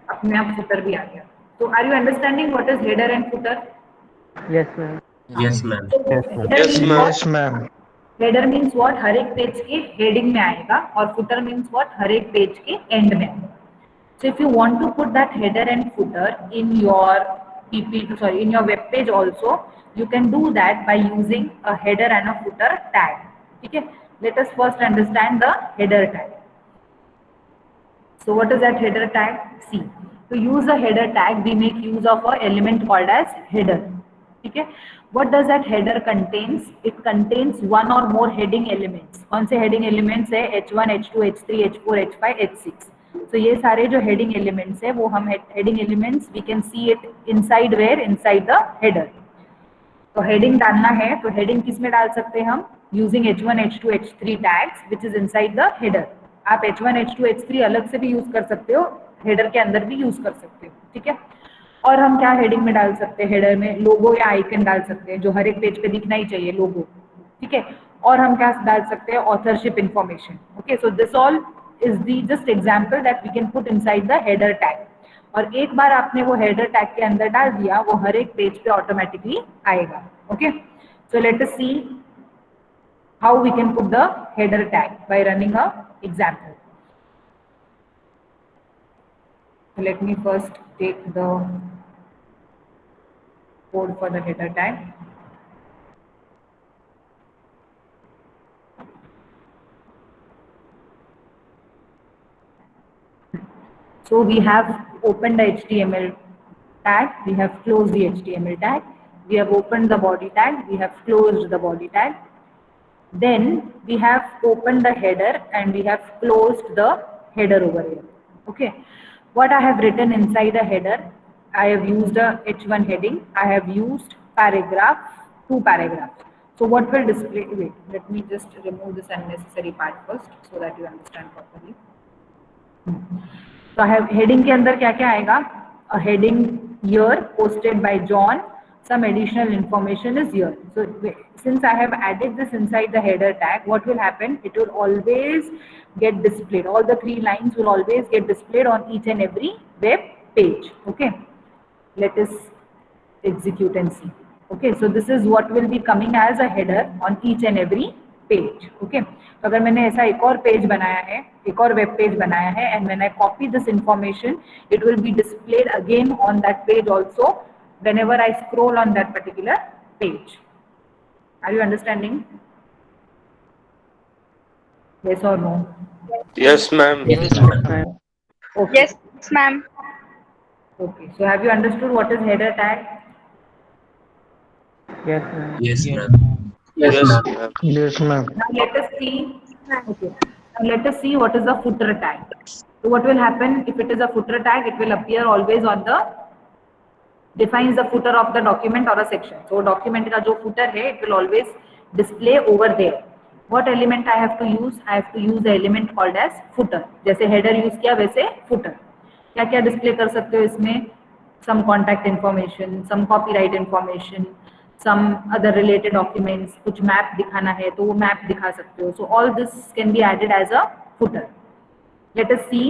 अपने आप फुटर भी आ गया। तो are you understanding what is header and footer? Yes, ma'am. Yes, ma'am. Yes, ma'am. Header means what, हर एक पेज के हेडिंग में आएगा, और फुटर मीन्स व्हाट, हर एक पेज के एंड में आएगा। So if you want to put that header and footer in your in your web page also, you can do that by using a header and a footer tag. Okay, let us first understand the header tag. So what is that header tag? See, to use a header tag, we make use of an element called as header. Okay, what does that header contains? It contains one or more heading elements. कौन से heading elements है? H1, H2, H3, H4, H5, H6. So ये सारे जो heading elements है, वो हम heading elements we can see it inside where? Inside the header. तो heading डालना है, तो heading किस में डाल सकते हैं हम? Using H1, H2, H3 tags which is inside the header. आप H1, H2, H3 अलग से भी यूज कर सकते हो, header के अंदर भी यूज कर सकते हो, ठीक है। और हम क्या हेडिंग में डाल सकते हैं? हेडर में लोगो या आइकन डाल सकते हैं, जो हर एक पेज पे दिखना ही चाहिए, लोगो, ठीक है। और हम क्या डाल सकते हैं? Authorship information. Okay, so this all is the just example that we can put inside the header tag. और एक बार आपने वो हेडर टैग के अंदर डाल दिया, वो हर एक पेज पे ऑटोमेटिकली आएगा। Okay, so let us see how we can put the header tag by running a example. Let me first take the code for the header tag. So we have opened the HTML tag, we have closed the HTML tag, we have opened the body tag, we have closed the body tag. Then we have opened the header and we have closed the header over here. Okay, what I have written inside the header, I have used a H1 heading, I have used paragraph, 2 paragraphs. So what will display? Wait, let me just remove this unnecessary part first so that you understand properly. So I have heading के अंदर क्या क्या आएगा? A heading here posted by John. Some additional information is here. So since I have added this inside the header tag, what will happen? It will always get displayed. All the 3 lines will always get displayed on each and every web page. Okay, let us execute and see. Okay, so this is what will be coming as a header on each and every page. Okay, तो अगर मैंने ऐसा एक और page बनाया है, एक और वेब पेज बनाया है, and when I copy this information, it will be displayed again on that page also whenever I scroll on that particular page. Are you understanding? Yes or no? Yes, ma'am. Okay. Yes, ma'am. Okay, so have you understood what is header tag? Yes, ma'am. Yes, ma'am. Yes, ma'am. Yes, ma'am. Now let us see. Okay. Now let us see what is a footer tag. So what will happen if it is a footer tag? It will appear always on the defines the footer of the document or a section. So document का जो footer है, it will always display over there. What element I have to use? I have to use the element called as footer. जैसे header use किया वैसे footer. क्या क्या display कर सकते हो इसमें? Some contact information, some copyright information, some other related documents. कुछ map दिखाना है तो वो map दिखा सकते हो. So all this can be added as a footer. Let us see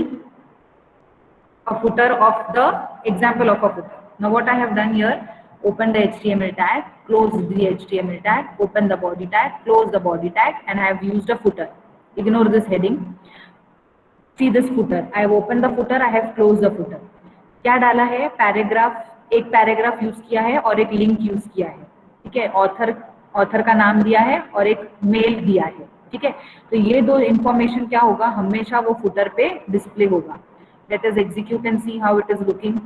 a footer of the example of a footer. Now what I have done here, open the HTML tag, close the HTML tag, open the body tag, close the body tag, and I have used a footer. Ignore this heading. See this footer. I have opened the footer, I have closed the footer. क्या डाला है? Paragraph, एक paragraph use किया है और एक link use किया है, ठीक है। ऑथर का नाम दिया है और एक मेल दिया है, ठीक है। तो ये 2 इंफॉर्मेशन क्या होगा? हमेशा वो फुटर पे डिस्प्ले होगा। Let us execute and see how it is looking.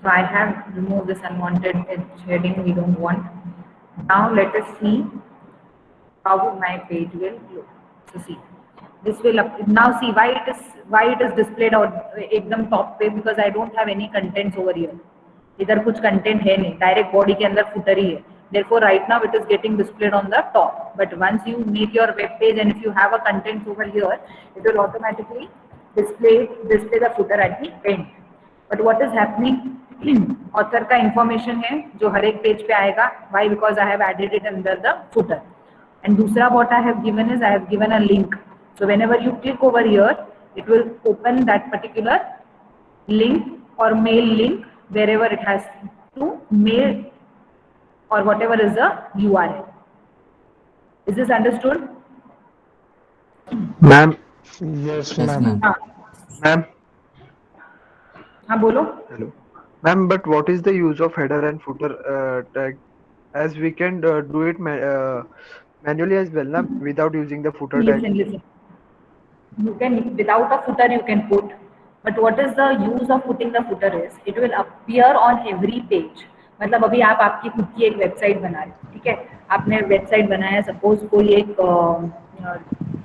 So I have removed this unwanted heading we don't want. Now let us see how my page will look. So see, this will now see why it is displayed out एकदम top पे, because I don't have any contents over here. इधर कुछ content है नहीं, direct body के अंदर footer ही है. Therefore, right now it is getting displayed on the top. But once you make your web page and if you have a content over here, it will automatically display the footer at the end. But what is happening? Author का information है जो हर एक page पे आएगा. Why? Because I have added it under the footer. And दूसरा what I have given is I have given a link. So whenever you click over here, it will open that particular link or mail link wherever it has to mail or whatever is the URL. Is this understood? Ma'am. Yes, Yes, ma'am. ma'am. Ma'am. हाँ बोलो. Hello. Ma'am, but what is the use of header and footer tag? As we can do it manually as well, na? Without using the footer tag. Listen. You can, without a footer you can put, but what is the use of putting the footer is, it will appear on every page. मतलब अभी आप आपकी खुद की एक website बना रहे हो, ठीक है, आपने वेबसाइट बनाया, सपोज कोई एक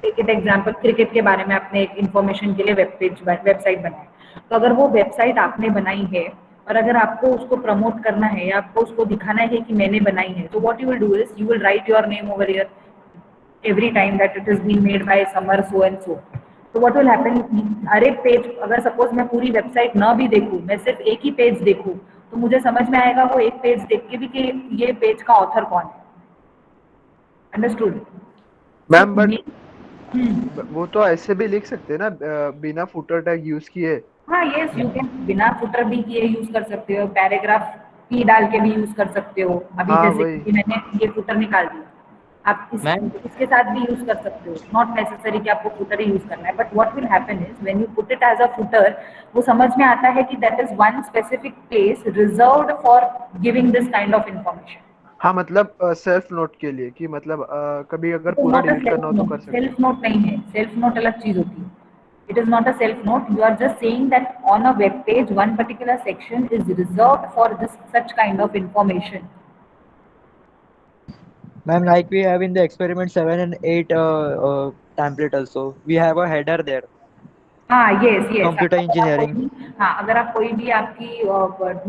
टेक इट एग्जांपल क्रिकेट के बारे में आपने एक इंफॉर्मेशन के लिए वेबसाइट बनाई, तो अगर वो वेबसाइट आपने बनाई है और अगर आपको उसको प्रमोट करना है या आपको उसको दिखाना है कि मैंने बनाई है, तो what you will do is you will write your name over here every time that it is being made by Samar so and so. So what will happen? हर एक पेज, अगर सपोज मैं पूरी वेबसाइट ना भी देखूं, मैं सिर्फ एक ही पेज देखूं, तो मुझे समझ में आएगा वो एक पेज देख के भी कि ये पेज का ऑथर कौन है. अंडरस्टूड? मैम बट वो तो ऐसे भी लिख सकते हैं ना बिना फुटर टैग यूज किए. हाँ यस, यू कैन बिना फुटर भी किए यूज कर सकते हो, पैराग्राफ की डाल के भी यूज कर सकते हो. अभी जैसे कि मैंने ये फुटर निकाल दिया, आप इसके साथ भी यूज कर सकते हो. नॉट नेसेसरी कि आपको फुटर ही यूज करना है, but what will happen is when you put it as a footer, वो समझ में आता है कि that is one specific place reserved for giving this kind of information. हाँ मतलब सेल्फ नोट के लिए कि मतलब कभी अगर पूरा डिलीट करना हो तो कर सकते हैं. सेल्फ नोट नहीं है, सेल्फ नोट अलग चीज होती है. It is not a self note. You are just saying that on a web page, one particular section is reserved for this such kind of information. Ma'am, like we have in the experiment 7 and 8 template also, we have a header there. हाँ yes. Computer engineering. हाँ, अगर आप कोई भी आपकी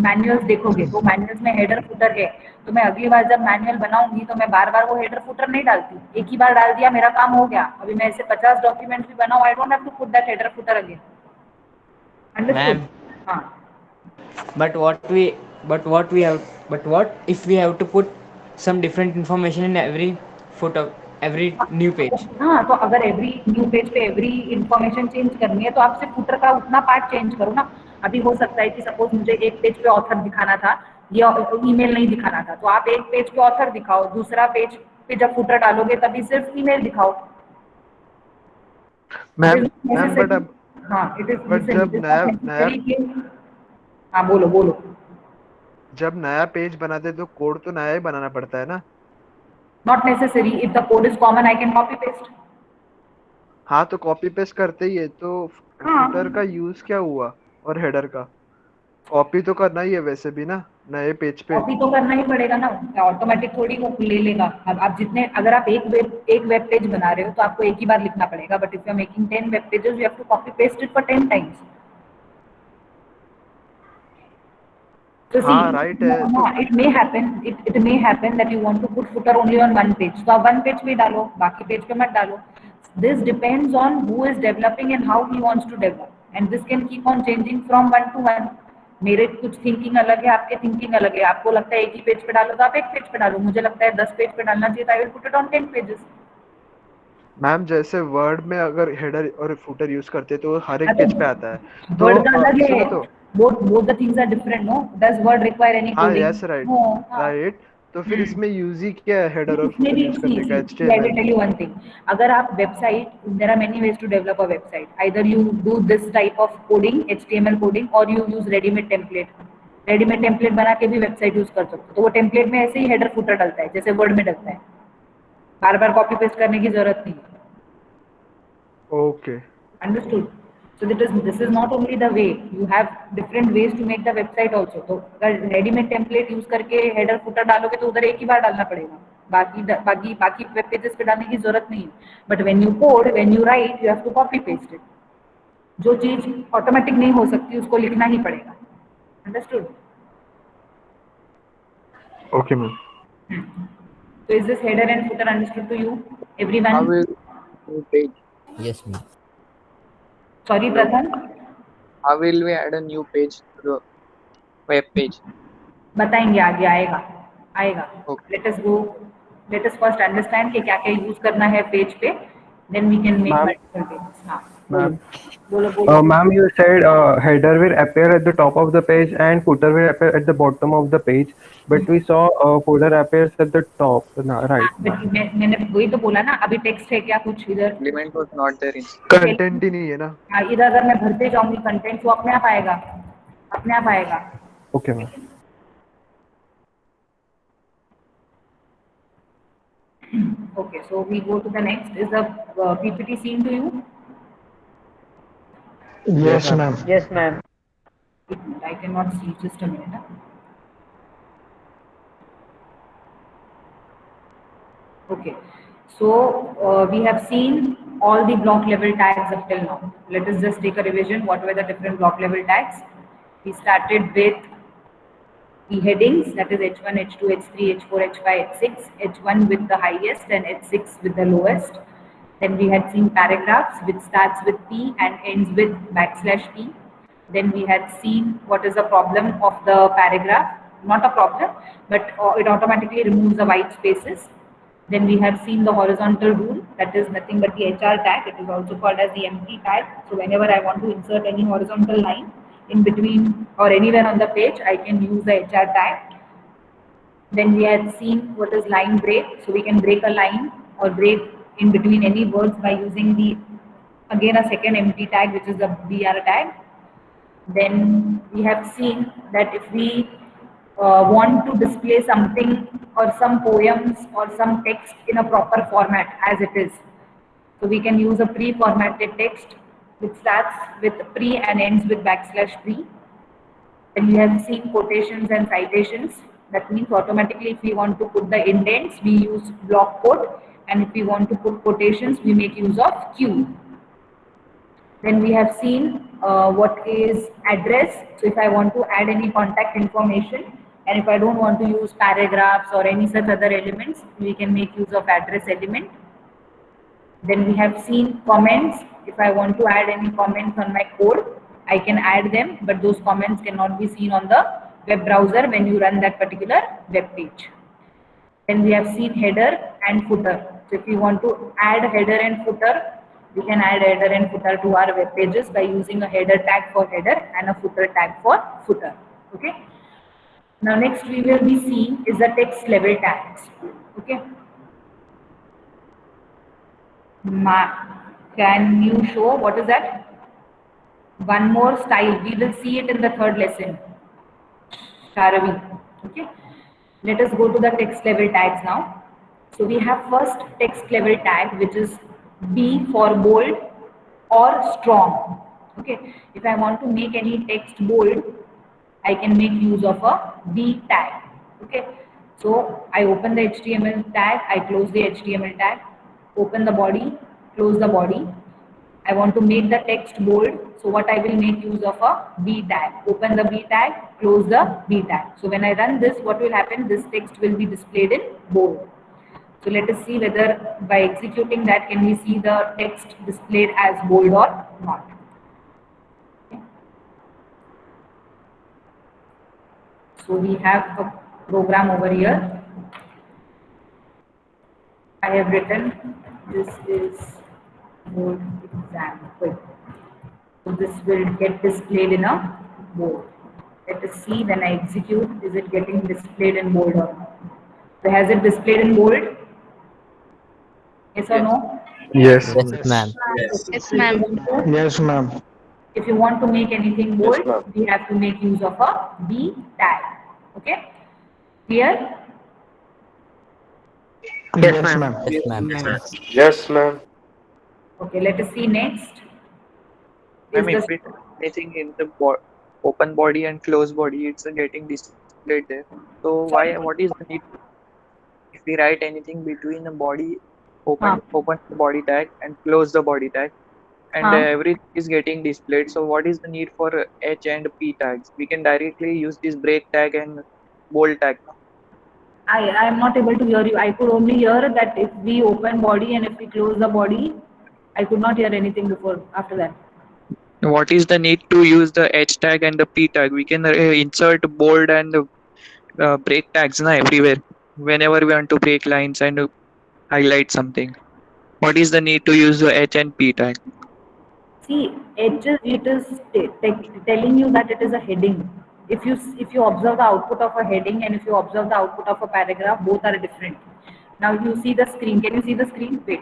manuals देखोगे तो manuals में हेडर फुटर है, तो मैं अगली बार जब मैनुअल बनाऊंगी तो मैं बार बार वो हेडर फुटर नहीं डालती. एक ही बार डाल दिया, मेरा काम हो गया. अभी मैं ऐसे 50 डॉक्यूमेंट भी बनाऊं, I don't have to put that header footer again. Understood? हाँ. But what if we have to put some different information in every footer, every new page? हाँ, तो अगर एवरी न्यू पेज पे एवरी इंफॉर्मेशन चेंज करनी है तो आप सिर्फ फुटर का उतना पार्ट चेंज करो ना. अभी हो सकता है कि सपोज मुझे एक पेज पे ऑथर दिखाना था या ईमेल नहीं दिखाना था, तो आप एक पेज पे ऑथर दिखाओ, दूसरा पेज पे जब फुटर डालोगे तभी सिर्फ ईमेल दिखाओ. मैम बट अब हाँ, इट इज. बट जब नया हाँ बोलो. जब नया पेज बनाते तो कोड तो नया ही बनाना पड़ता है ना. Not necessary. If the code is common, I can copy paste. हाँ तो कॉपी पेस्ट करते ही है, तो फुटर का यूज क्या हुआ और हेडर का? कॉपी तो करना ही है वैसे भी ना नए पेज पे. कॉपी तो करना ही पड़ेगा ना, ऑटोमेटिक थोड़ी वो ले लेगा. अब आप जितने, अगर आप एक वेब पेज बना रहे हो तो आपको एक ही बार लिखना पड़ेगा, but if you are making 10 web pages you have to copy paste it for 10 times. So see, right. It may happen that you want to put footer only on one page. So आप one page पे डालो, बाकी page पे मत डालो. This depends on who is developing and how he wants to develop, and this can keep on changing from one to one. मेरे कुछ thinking अलग है, आपके थिंकिंग अलग है. आपको लगता है एक ही पेज पे डालो तो आप एक पेज पे डालो, मुझे लगता है 10 पेज पे डालना चाहिए, तो I will put it on 10 pages. Ma'am जैसे वर्ड में अगर हेडर और फुटर यूज करते तो हर एक पेज पे आता है, तो वर्ड का अलग है. Both the things are different, no? Does Word require any coding? Yes, right. No. Right. तो फिर इसमें यूज ही क्या है हेडर और फुटर यूज करने का? I will tell you one thing. अगर आप website, there are many ways to develop a website. Either you do this type of coding, HTML coding, or you use ready-made template. Ready-made template बना के भी website use कर सकते हो. तो वो टेम्पलेट में ऐसे ही हेडर फुटर डलता है जैसे वर्ड में डलता है. बार बार कॉपी पेस्ट करने की जरूरत नहीं है. Okay. Understood? So this is not only the way, you have different ways to make the website also. तो अगर ready-made template use करके header footer डालोगे तो उधर एक ही बार डालना पड़ेगा. बाकी वेब पेजेस पे डालने की जरूरत नहीं है. But when you code, when you write, you have to copy paste it. जो चीज ऑटोमेटिक नहीं हो सकती उसको लिखना ही पड़ेगा. Understood? Okay, ma'am. So is this header and footer understood to you, How everyone? will new page? Yes, ma'am. Sorry, Pradhan. How will we add a new page to the web page? बताएंगे आगे, आएगा. Okay. Let us first understand कि क्या क्या use करना है page पे, then we can make Ma'am. multiple pages. हाँ, Ma'am. बोलो. Ma'am, you said header will appear at the top of the page and footer will appear at the bottom of the page, but we saw footer appears at the top, right? But मैंने वही तो बोला ना, अभी text है क्या कुछ इधर? Element was not there in. Content ही नहीं है ना. हाँ, इधर अगर मैं भरते जाऊंगी कंटेंट, वो अपने आप आएगा. Okay, ma'am. Okay, so we go to the next. Is the PPT seen to you? Yes, ma'am. Yes, ma'am. I cannot see. Just a minute. Okay, so we have seen all the block level tags up till now. Let us just take a revision. What were the different block level tags? We started with the headings, that is H1, H2, H3, H4, H5, H6, H1 with the highest and H6 with the lowest. Then we had seen paragraphs which starts with P and ends with \P. Then we had seen what is the problem of the paragraph. Not a problem, but it automatically removes the white spaces. Then we have seen the horizontal rule, that is nothing but the HR tag. It is also called as the empty tag. So whenever I want to insert any horizontal line in between or anywhere on the page, I can use the HR tag. Then we had seen what is line break. So we can break a line or break in between any words by using the, again, a second empty tag, which is the BR tag. Then we have seen that if we want to display something or some poems or some text in a proper format as it is, so we can use a pre-formatted text which starts with pre and ends with \pre. And we have seen quotations and citations. That means automatically if we want to put the indents, we use block quote, and if we want to put quotations, we make use of Q. Then we have seen what is address. So if I want to add any contact information, and if I don't want to use paragraphs or any such other elements, we can make use of address element. Then we have seen comments. If I want to add any comments on my code, I can add them, but those comments cannot be seen on the web browser when you run that particular web page. Then we have seen header and footer. So if you want to add header and footer, we can add header and footer to our web pages by using a header tag for header and a footer tag for footer. Okay. Now next we will be seeing is the text level tags. Okay. Can you show what is that? One more style. We will see it in the third lesson. Sharavi. Okay. Let us go to the text level tags now. So we have first text level tag, which is B for bold or strong. Okay. If I want to make any text bold, I can make use of a B tag. Okay. So I open the HTML tag, I close the HTML tag, open the body, close the body. I want to make the text bold. So what I will make use of a B tag. Open the B tag, close the B tag. So when I run this, what will happen? This text will be displayed in bold. So let us see whether by executing that, can we see the text displayed as bold or not. Okay. So we have a program over here. I have written, this is board example. So this will get displayed in a board. Let us see when I execute, is it getting displayed in bold or not. So has it displayed in bold? Yes or no? Yes. Yes, ma'am. Yes, ma'am. Yes, ma'am. If you want to make anything bold, Yes, ma'am. we have to make use of a B tag. Okay? Clear? Yes, ma'am. Yes, ma'am. Yes, ma'am. Okay, let us see next. Ma'am, Is if the- we do anything in the open body and closed body, it's getting displayed there. So why? What is the need? If we write anything between the body, हाँ, open the body tag and close the body tag, and हाँ. everything is getting displayed. So what is the need for H and P tags? We can directly use this break tag and bold tag. I am not able to hear you. I could only hear that if we open body and if we close the body. I could not hear anything before after that. What is the need to use the H tag and the P tag? We can insert bold and break tags everywhere whenever we want to break lines and highlight something. What is the need to use the H and P tag? See, H it is telling you that it is a heading. If you observe the output of a heading and if you observe the output of a paragraph, both are different. Now you see the screen. Can you see the screen? Wait.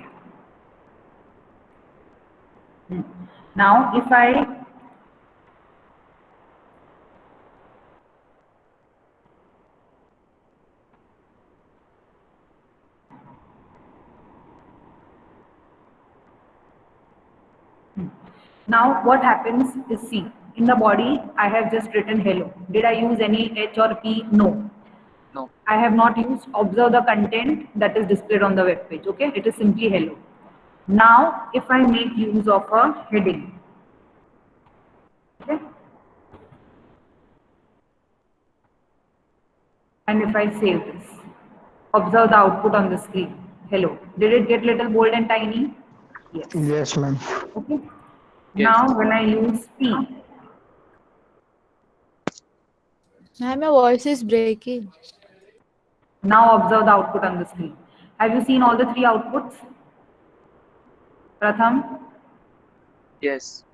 Now if I Now what happens is, see, in the body I have just written hello. Did I use any H or P? No. No. I have not used observe the content that is displayed on the web page. Okay, it is simply hello. Now if I make use of a heading, okay, and if I save this, observe the output on the screen. Hello. Did it get little bold and tiny? Yes. Yes, ma'am. Okay. Yes. Now when I use P, Ma'am, your voice is breaking. now observe the output on the screen. Have you seen all the three outputs? Pratham? Yes.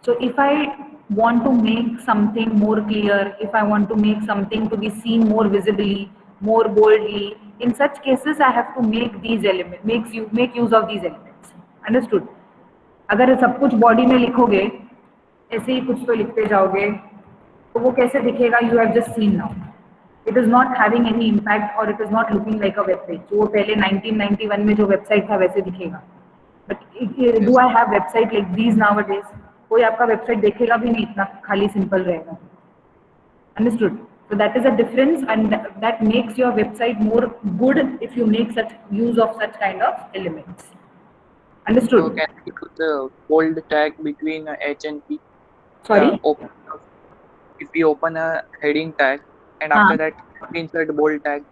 So if I want to make something more clear, if I want to make something to be seen more visibly, more boldly, in such cases I have to make these elements, make use of these elements. Understood? अगर सब कुछ body में लिखोगे, ऐसे ही कुछ तो लिखते जाओगे, तो वो कैसे दिखेगा? You have just seen now. It is not having any impact or it is not looking like a web page. जो वो पहले 1991 में जो वेबसाइट था वैसे दिखेगा. But do I have website like these nowadays? कोई आपका वेबसाइट देखेगा भी नहीं, इतना खाली सिंपल रहेगा. Understood? So that is a difference, and that makes your website more good if you make such use of such kind of elements. Understood? So can we put the bold tag between H and P? Sorry? If we open a heading tag and after that we insert bold tag.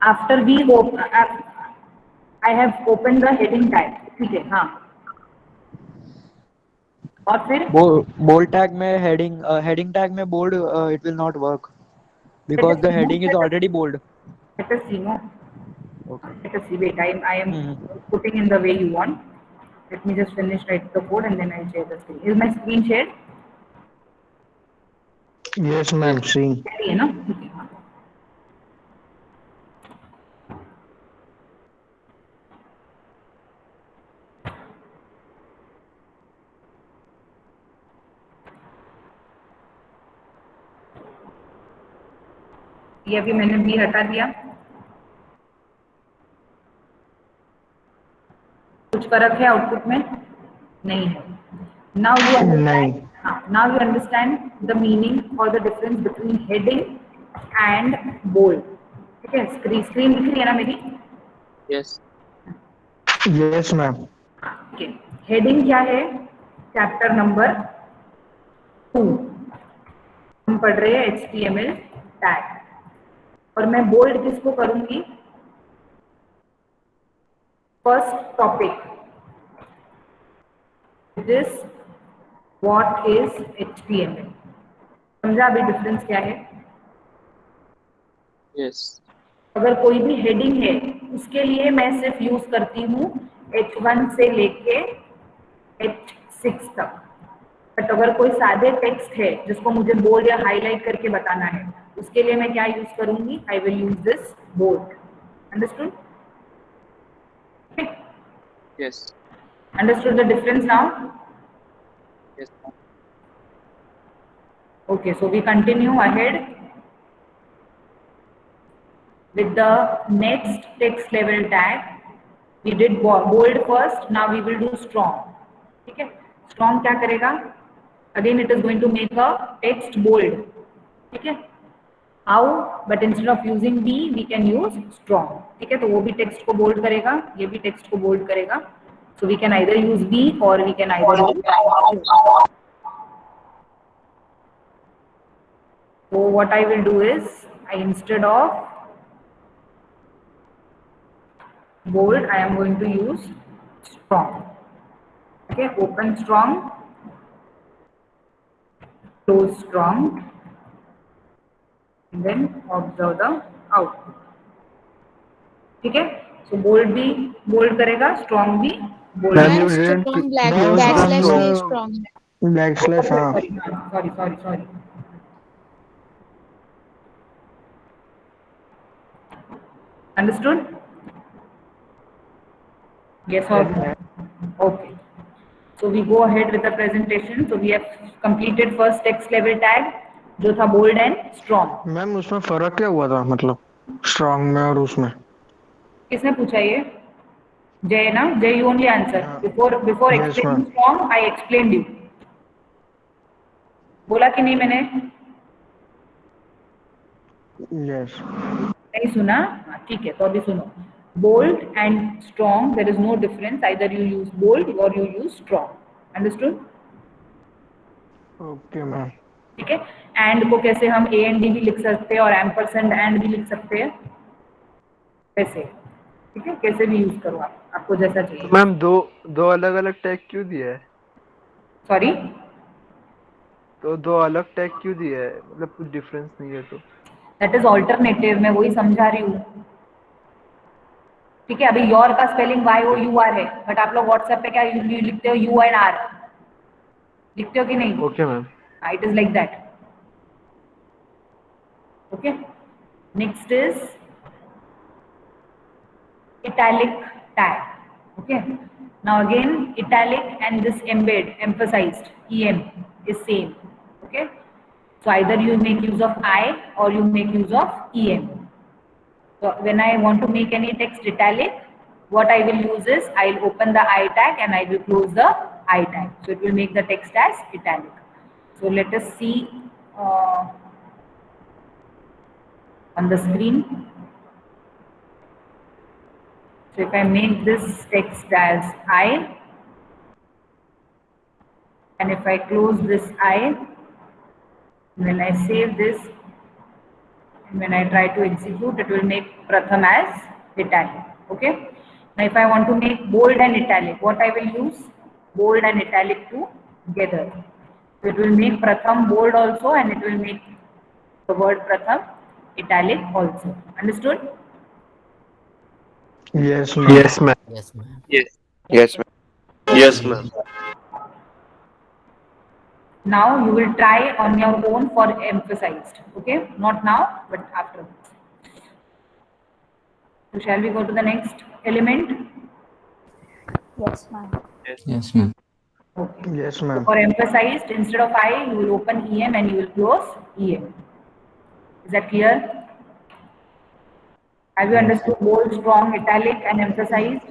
After we open, I have opened the heading tag. ठीक है, हाँ. और फिर bold tag में heading tag में bold it will not work because the heading is already bold. Let us see, no? Okay. Let us see. Wait, I am putting in the way you want. Let me just finish write the code and then I'll share the screen. Is my screen shared? Yes, ma'am. See. है ना? ठीक है, हाँ. ये अभी मैंने भी हटा दिया. कुछ फर्क है आउटपुट में? नहीं है. Now you understand. Now you understand the meaning or the difference between heading and bold. ठीक है? स्क्रीन दिख रही है ना मेरी? Yes. Yes, ma'am. Okay. Heading क्या है? चैप्टर नंबर 2 हम पढ़ रहे हैं HTML टैग. और मैं बोल्ड किसको करूंगी? First topic. This what is HTML. समझा अभी डिफरेंस क्या है? Yes. अगर कोई भी हेडिंग है उसके लिए मैं सिर्फ यूज करती हूँ H1 से लेके H6 तक. बट अगर कोई सादे टेक्स्ट है जिसको मुझे बोल्ड या हाईलाइट करके बताना है, उसके लिए मैं क्या यूज करूंगी? I will use this bold. Understood? Yes. Understood the difference now? Yes. Okay, so we continue ahead with the next text level tag. We did bold first, now we will do strong. ठीक है? Strong क्या करेगा? Again it is going to make a text bold. ठीक है? how, but instead of using B we can use strong. ठीक है, तो वो भी टेक्स्ट को बोल्ड करेगा, ये भी टेक्स्ट को बोल्ड करेगा. So we can either use B or we can either use. So what I will do is, instead of bold, I am going to use strong. Okay, open strong, close strong, and then observe the output. ठीक है, so bold भी bold करेगा, strong भी bold Ma'am, you करेगा. didn't Strong black No, backslash no. नहीं strong. backslash हाँ. Sorry. Understood? Yes or no? Okay. So we go ahead with the presentation. So we have completed first text level tag, जो था bold and strong. Ma'am उसमें फर्क क्या हुआ था, मतलब स्ट्रॉन्ग में और उसमें? किसने पूछा ये? जय ना? जय, you only answer. Before Yes, explaining ma'am. strong, I explained you. बोला कि नहीं मैंने? Yes. नहीं सुना? हाँ, ठीक है, तो अभी सुनो. Bold and strong, there is no difference. Either you use bold or you use strong. Understood? Okay, ma'am. ठीक है. एंड को कैसे हम ए एंड डी भी लिख सकते हैं और एम्परसेंड एंड भी लिख सकते हैं, कैसे? ठीक है, कैसे भी यूज करो आप, आपको जैसा चाहिए. मैम दो अलग अलग टैग क्यों दिया है? सॉरी, तो दो अलग टैग क्यों दिया है? मतलब कुछ डिफरेंस नहीं है तो? दैट इज ऑल्टरनेटिव, मैं वही समझा रही हूँ. ठीक है, अभी योर का स्पेलिंग YOUR है, बट आप लोग व्हाट्सएप पे क्या लिखते हो? U and R लिखते हो कि नहीं? Okay ma'am. It is like that. Okay. Next is italic tag. Okay. Now again, italic and this embed, emphasized, EM is same. Okay. So either you make use of I or you make use of EM. So when I want to make any text italic, what I will use is, I will open the I tag and I will close the I tag. So it will make the text as italic. So let us see on the screen. So if I make this text as I, and if I close this I, when I save this, and when I try to execute, it will make Pratham as italic. Okay. Now if I want to make bold and italic, what I will use? Bold and italic together. So it will make Pratham bold also, and it will make the word Pratham italic also. Understood? Yes, ma'am. Yes ma'am. Yes, ma'am. Yes ma'am. Yes ma'am. Now you will try on your own for emphasized. Okay, not now, but afterwards. So shall we go to the next element? Yes, ma'am. Yes, ma'am. Okay. Yes, ma'am. For emphasized, instead of I, you will open EM and you will close EM. Is that clear? Have you understood bold, strong, italic, and emphasized?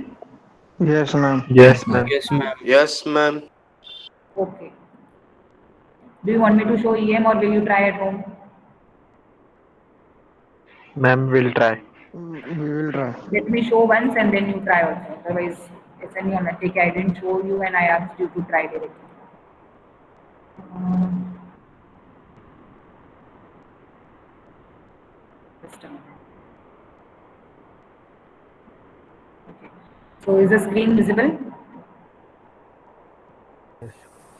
Yes, ma'am. Yes ma'am. Yes, ma'am. Yes ma'am. Okay. Do you want me to show EM or will you try at home? Ma'am, we'll try. We will try. Let me show once and then you try also. Otherwise, it's any on a take. I didn't show you and I asked you to try directly. Just a minute. Okay. So is the screen visible?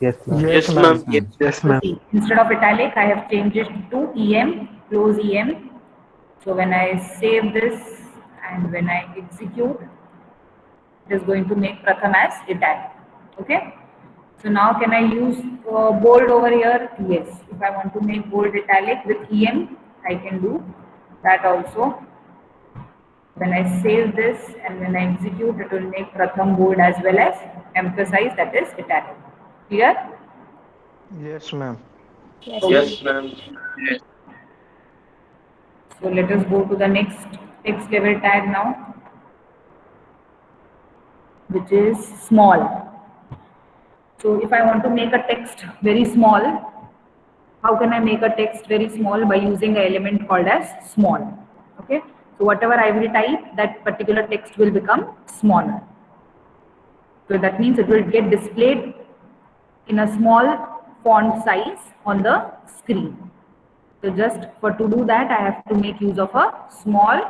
Yes, ma'am. Yes, ma'am. Yes So ma'am. see, instead of italic, I have changed it to EM, close EM. So when I save this and when I execute, it is going to make Pratham as italic. Okay. So now can I use bold over here? Yes. If I want to make bold italic with EM, I can do that also. When I save this and when I execute, it will make Pratham bold as well as emphasize, that is italic. Clear? Yes, ma'am. Yes ma'am. So let us go to the next text level tag now, which is small. So if I want to make a text very small, how can I make a text very small? By using an element called as small. Okay, so whatever I will type, that particular text will become smaller. So that means it will get displayed in a small font size on the screen. So just to do that, I have to make use of a small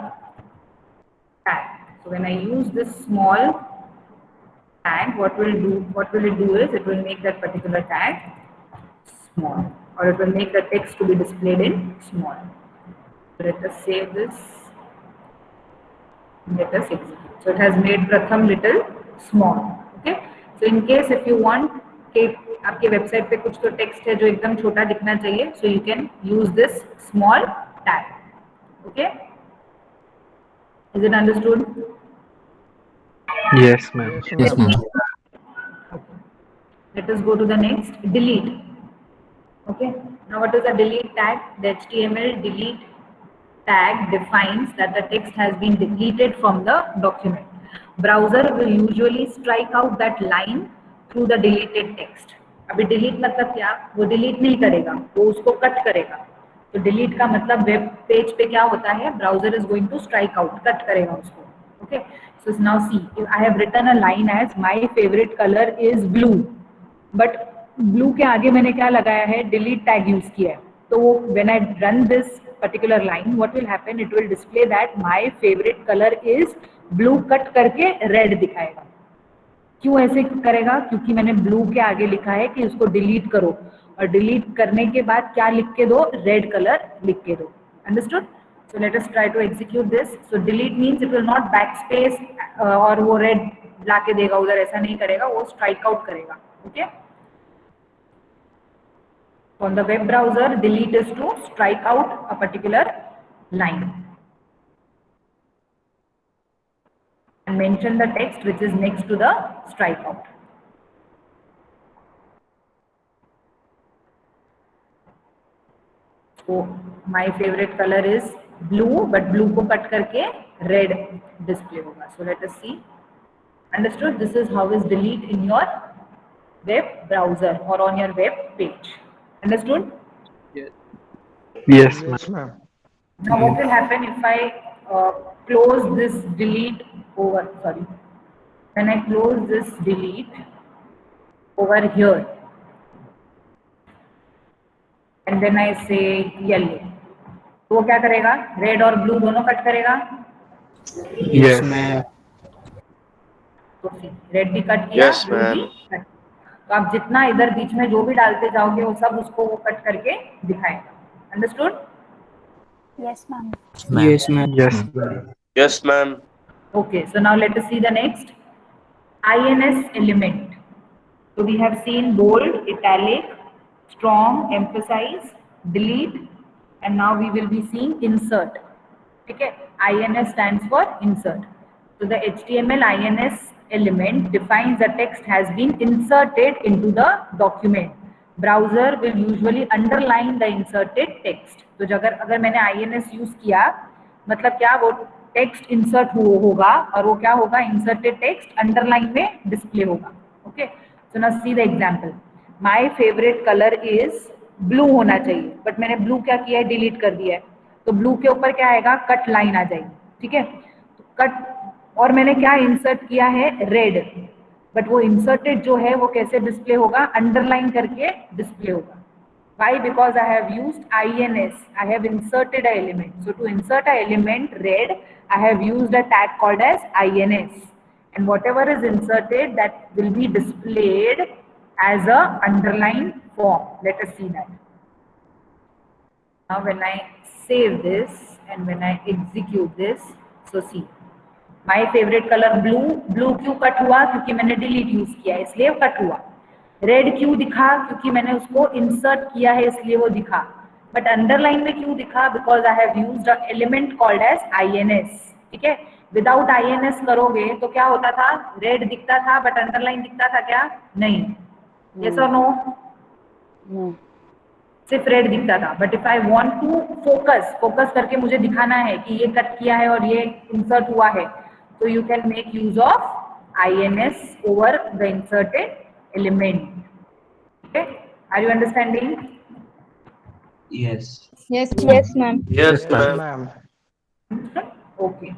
tag. So when I use this small tag, what will it do is it will make that particular tag small, or it will make the text to be displayed in small. So let us save this. Let us execute. So it has made Pratham little small. Okay. So in case if you want कि आपके website पे कुछ तो text है जो एकदम छोटा दिखना चाहिए, so you can use this small tag. Okay. Is it understood? Yes, ma'am. Yes, ma'am. Let us go to the next, delete. Okay, now what is a delete tag? The HTML delete tag defines that the text has been deleted from the document. Browser will usually strike out that line through the deleted text. अभी delete मतलब क्या? वो delete नहीं करेगा, वो उसको cut करेगा. तो delete का मतलब web page पे क्या होता है? Browser is going to strike out, cut करेगा उसको. Okay, so now see, I have written a line as my favorite color is blue, but blue के आगे मैंने क्या लगाया है? Delete tag use किया है. तो when I run this particular line, what will happen? It will display that my favorite color is blue cut करके red दिखाएगा. क्यों ऐसे करेगा? क्योंकि मैंने blue के आगे लिखा है कि उसको delete करो, और delete करने के बाद क्या लिख के दो? Red color लिख के दो. Understood? So let us try to execute this. So delete means it will not backspace और वो red लाके देगा उधर, ऐसा नहीं करेगा, वो strike out करेगा. Okay? On the web browser, delete is to strike out a particular line and mention the text which is next to the strikeout. So my favorite color is blue, but blue को cut करके red display होगा. So let us see. Understood? This is how is delete in your web browser or on your web page. Understood? Yes, Yes, ma'am. Now what will happen if I close this delete over, sorry, when I close this delete over here and then I say yellow, तो वो क्या करेगा? Red और blue दोनों cut करेगा. Yes, ma'am. तो red भी cut किया, Yes, ब्लू भी कट. तो आप जितना इधर बीच में जो भी डालते जाओगे वो सब उसको वो कट करके दिखाएगा. Understood? Yes, ma'am. Yes, ma'am. Yes, ma'am. Yes, ma'am. Okay, so now let us see the next. INS element. So we have seen bold, italic, strong, emphasize, delete, and now we will be seeing insert. Okay, INS stands for insert. So the HTML INS element defines the text has been inserted into the document. Browser will usually underline the inserted text. तो अगर मैंने INS use किया, मतलब क्या? वो text insert होगा और वो क्या होगा? इंसर्टेड टेक्स्ट अंडरलाइन में डिस्प्ले होगा. Okay, so now see the example. My favourite colour is blue होना चाहिए, बट मैंने ब्लू क्या किया है? डिलीट कर दिया है. तो ब्लू के ऊपर क्या आएगा? कट लाइन आ जाएगी. ठीक है, तो कट, और मैंने क्या इंसर्ट किया है? रेड, बट वो इंसर्टेड जो है वो कैसे डिस्प्ले होगा? अंडरलाइन करके डिस्प्ले होगा. Why? Because I have used INS. I have inserted an element. So to insert an element red, I have used a tag called as INS. And whatever is inserted, that will be displayed as a underline form. Let us see that. Now when I save this and when I execute this, so see. My favorite color blue. Blue क्यों cut हुआ? क्योंकि मैंने delete use किया है, इसलिए cut हुआ. Red क्यों दिखा? क्योंकि मैंने उसको इंसर्ट किया है, इसलिए वो दिखा. बट अंडरलाइन में क्यों दिखा? Because I have used a element called as INS. ठीक है, विदाउट INS करोगे तो क्या होता था? रेड दिखता था बट अंडरलाइन दिखता था क्या? नहीं. यस और नो? सिर्फ रेड दिखता था. But if I want to focus करके मुझे दिखाना है कि ये कट किया है और ये इंसर्ट हुआ है, तो you can make use of INS over the inserted element. Okay, are you understanding? Yes. Yes, Yes, ma'am. Yes, ma'am. Okay,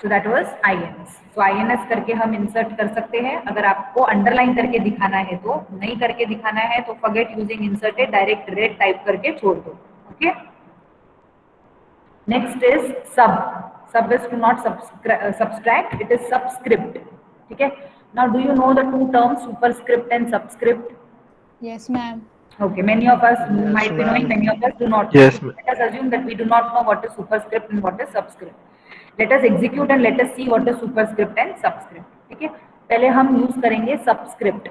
so that was INS. So INS करके हम इंसर्ट कर सकते हैं. अगर आपको अंडरलाइन करके दिखाना है तो, नहीं करके दिखाना है तो forget using inserted, direct red type करके छोड़ दो. Okay, next is sub. Sub is to not subtract, it is subscript. ठीक है. Now do you know the two terms superscript and subscript? yes, ma'am. Okay, many of us might be knowing, many of us do not. Yes, ma'am. Let us assume that we do not know what is superscript and what is subscript. Let us execute and let us see what is superscript and subscript. ठीक है. पहले हम use करेंगे subscript.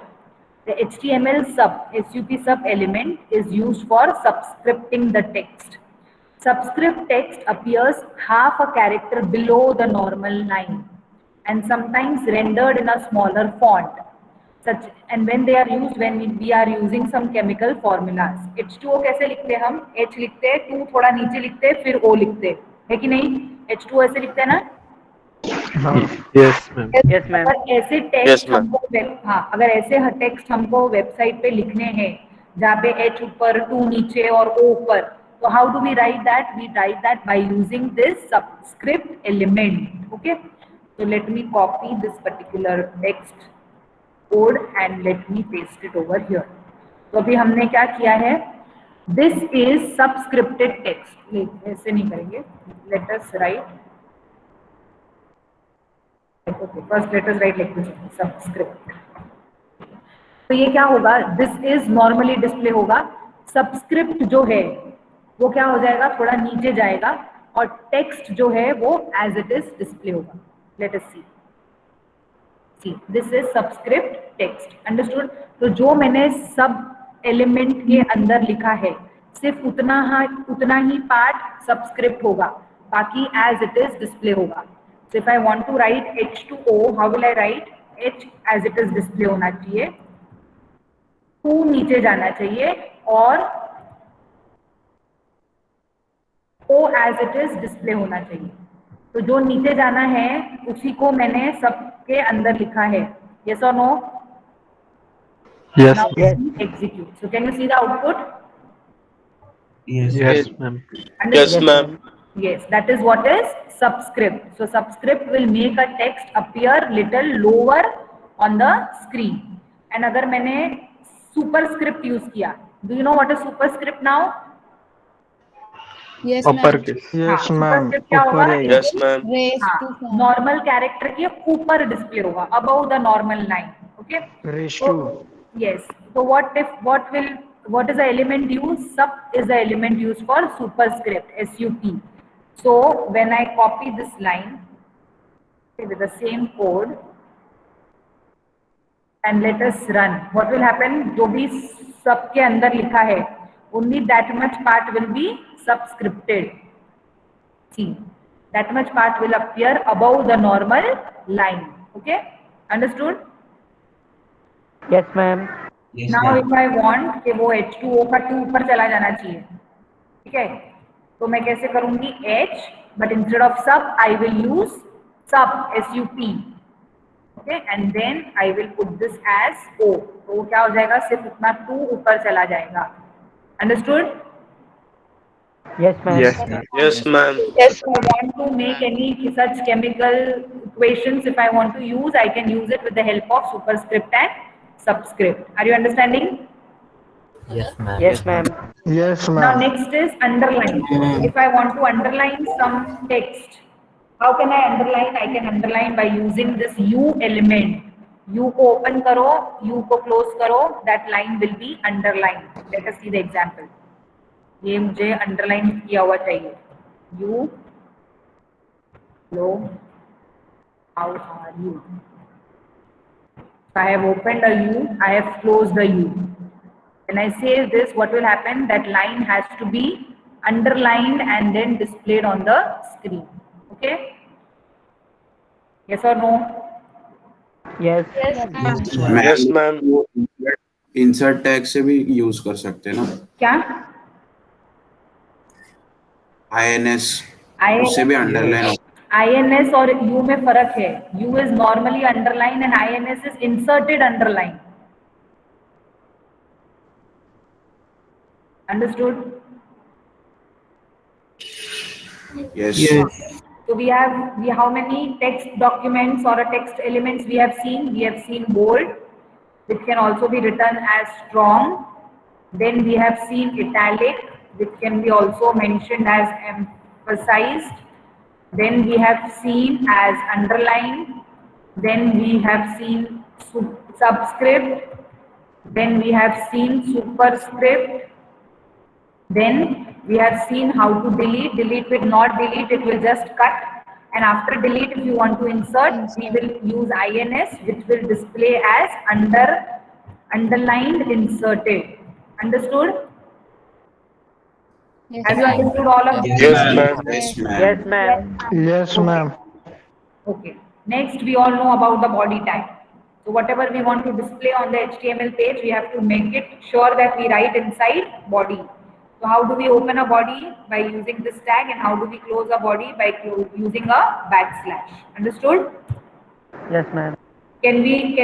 The HTML SUP sub element is used for subscripting the text. Subscript text appears half a character below the normal line and sometimes rendered in a smaller font. Such, and when they are used, when we are using some chemical formulas. H2O कैसे लिखते हैं हम? H लिखते हैं, 2 थोड़ा नीचे लिखते हैं, फिर O लिखते हैं, है कि नहीं? H2O ऐसे लिखते हैं ना? Yes, ma'am. Yes, ma'am. अगर ऐसे टेक्स्ट हमको अगर ऐसे टेक्स्ट हमको वेबसाइट पे लिखने हैं जहाँ पे H ऊपर, 2 नीचे और O ऊपर, तो how do we write that? We write that by using this subscript element. Okay, so let me copy this particular text code and let me paste it over here. तो अभी हमने क्या किया है? This is subscripted text. नहीं, ऐसे नहीं करेंगे. Let us write. Okay, first let us write like this. Subscript. तो ये क्या होगा? This is normally display होगा. Subscript जो है वो क्या हो जाएगा? थोड़ा नीचे जाएगा और टेक्स्ट जो है वो as it is display होगा. Let us see. See, this is subscript text. Understood? तो जो मैंने सब एलिमेंट के अंदर लिखा है सिर्फ उतना ही पार्ट सबस्क्रिप्ट होगा, बाकी as it is display होगा. So if I want to write H2O, how will I write? H as it is display होना चाहिए, 2 नीचे जाना चाहिए और O as it is display होना चाहिए. तो जो नीचे जाना है उसी को मैंने सबके अंदर लिखा है. Yes or no? Yes. Now execute. So can you see the output? Yes. Yes, ma'am. Yes, ma'am. Yes, that is what is subscript. So subscript will make a text appear little lower on the screen. And अगर मैंने superscript use किया, do you know what is superscript now? Yes, Upper ma'am. case. Yes, ma'am. Superscript क्या होगा? Yes, ma'am. Raised to form. Normal character के ऊपर display होगा, above the normal line. Okay. Raised So, to. yes. So what is the element used? Sub is the element used for superscript, SUP. So when I copy this line with the same code and let us run, what will happen? जो भी सब के अंदर लिखा है, only that much part will be subscripted. See, that much part will appear above the normal line. Okay, understood? Yes, ma'am. Yes, Now ma'am. if I want कि वो H2O का 2 ऊपर चला जाना चाहिए, ठीक है, तो मैं कैसे करूंगी? H, but instead of sub I will use sub, SUP. Okay, and then I will put this as O. तो वो क्या हो जाएगा? सिर्फ उतना 2 ऊपर चला जाएगा. Understood? Yes, ma'am. Yes, ma'am. Yes, ma'am. Yes, if I want to make any such chemical equations, if I want to use, I can use it with the help of superscript and subscript. Are you understanding? Yes, ma'am. Yes, ma'am. Yes, Now ma'am. next is underline. If I want to underline some text, how can I underline? I can underline by using this U element. U को open करो, U को close करो, that line will be underlined. Let us see the example. ये मुझे underline किया हुआ चाहिए. U, hello, how are you? I have opened a U, I have closed the U. When I save this, what will happen? That line has to be underlined and then displayed on the screen. Okay? Yes or no? Yes. Yes, ma'am. Insert tag से भी use कर सकते हैं ना? क्या? INS उससे भी underline. INS और U में फर्क है. U is normally underlined and INS is inserted underline. Understood? Yes. So we have how many text documents or a text elements we have seen? We have seen bold, which can also be written as strong. Then we have seen italic, which can be also mentioned as emphasized. Then we have seen as underline. Then we have seen subscript. Then we have seen superscript. Then we have seen how to delete. Delete with not delete, it will just cut. And after delete, if you want to insert, we will use INS, which will display as underlined inserted. Understood? Yes, Have you ma'am. understood all of this? Yes, ma'am. Yes, ma'am. Yes, ma'am. Yes, ma'am. Okay. Next, we all know about the body tag. So whatever we want to display on the HTML page, we have to make it sure that we write inside body. So how do we open a body? By using this tag. And how do we close a body? By using a backslash. Understood? Yes, ma'am. Can we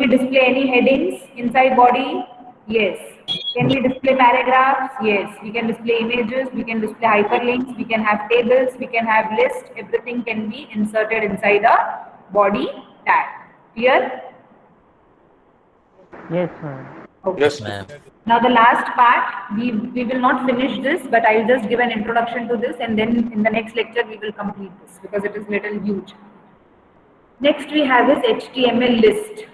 display any headings inside body? Yes. Can we display paragraphs? Yes. We can display images, we can display hyperlinks, we can have tables, we can have lists. Everything can be inserted inside a body tag. Clear? Yes, ma'am. Okay. Yes, ma'am. Now the last part, we will not finish this, but I will just give an introduction to this, and then in the next lecture we will complete this because it is little huge. Next we have is HTML list.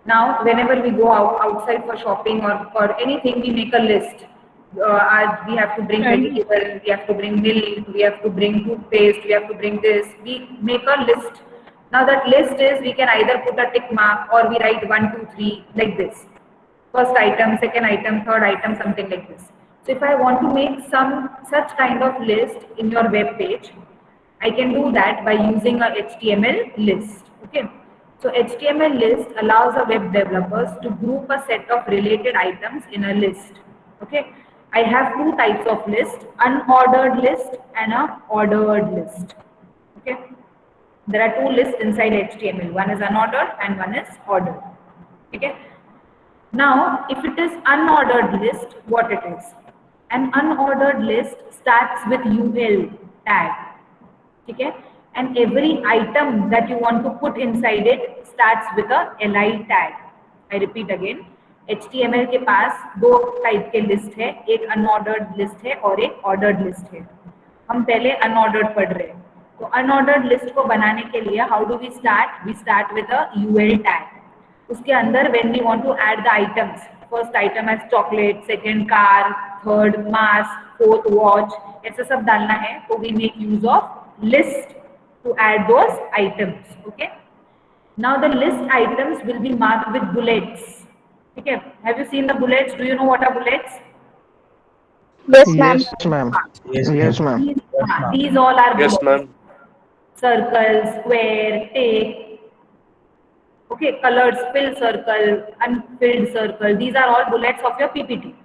Now whenever we go outside for shopping or for anything, we make a list. We have to bring vegetable, we have to bring milk, we have to bring toothpaste, we have to bring this. We make a list. Now that list is, we can either put a tick mark or we write 1, 2, 3 like this. First item, second item, third item, something like this. So if I want to make some such kind of list in your web page, I can do that by using a HTML list. Okay. So HTML list allows the web developers to group a set of related items in a list. Okay. I have two types of list, unordered list and a ordered list. Okay. There are two lists inside HTML. One is unordered and one is ordered. Okay. Now, if it is unordered list, what it is? An unordered list starts with UL tag. Okay. And every item that you want to put inside it starts with a LI tag. I repeat again. HTML के पास दो type के list है, एक unordered list है और एक ordered list है. हम पहले अनऑर्डर्ड पढ़ रहे हैं. तो अनऑर्डर्ड लिस्ट को बनाने के लिए how do we start? We start with a UL tag. उसके अंदर when we want to add the items, first item as chocolate, second car, third mask, fourth watch, ऐसा सब डालना है. तो we make use of list to add those items. Okay. Now the list items will be marked with bullets. Okay. Have you seen the bullets? Do you know what are bullets? Yes, ma'am. Yes, ma'am. Yes, ma'am. These all are Yes, bullets. ma'am. Circle, square, tick. Okay. Colored fill circle, unfilled circle. These are all bullets of your PPT.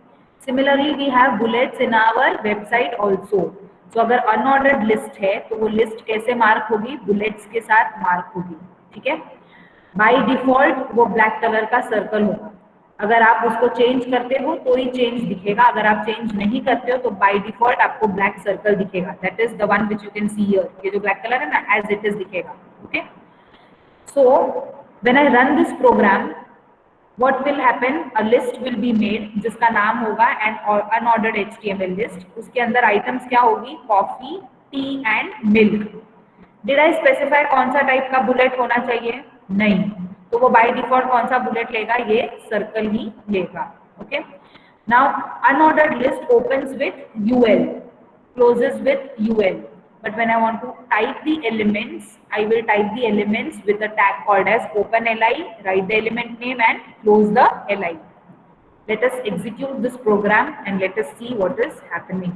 Similarly, we have bullets in our website also. तो अगर unordered list है तो वो list कैसे mark होगी? Bullets के साथ mark होगी. ठीक है. बाय डिफॉल्ट वो ब्लैक कलर का सर्कल होगा. अगर आप उसको चेंज करते हो तो ही चेंज दिखेगा. अगर आप चेंज नहीं करते हो तो बाय डिफॉल्ट आपको ब्लैक सर्कल दिखेगा. That is the one which you can see here. ये जो ब्लैक कलर है ना, एज इट इज दिखेगा. Okay. So when I run this program, what will happen? A list will be made जिसका नाम होगा an unordered HTML list. उसके अंदर आइटम्स क्या होगी? Coffee, T and milk. Did I specify कौन सा टाइप का बुलेट होना चाहिए? नहीं. तो वो बाय डिफॉल्ट कौन सा बुलेट लेगा? ये सर्कल ही लेगा. Okay. Now unordered list opens with UL, closes with UL. But when I want to type the elements, I will type the elements with a tag called as OpenLI, write the element name and close the LI. Let us execute this program and let us see what is happening.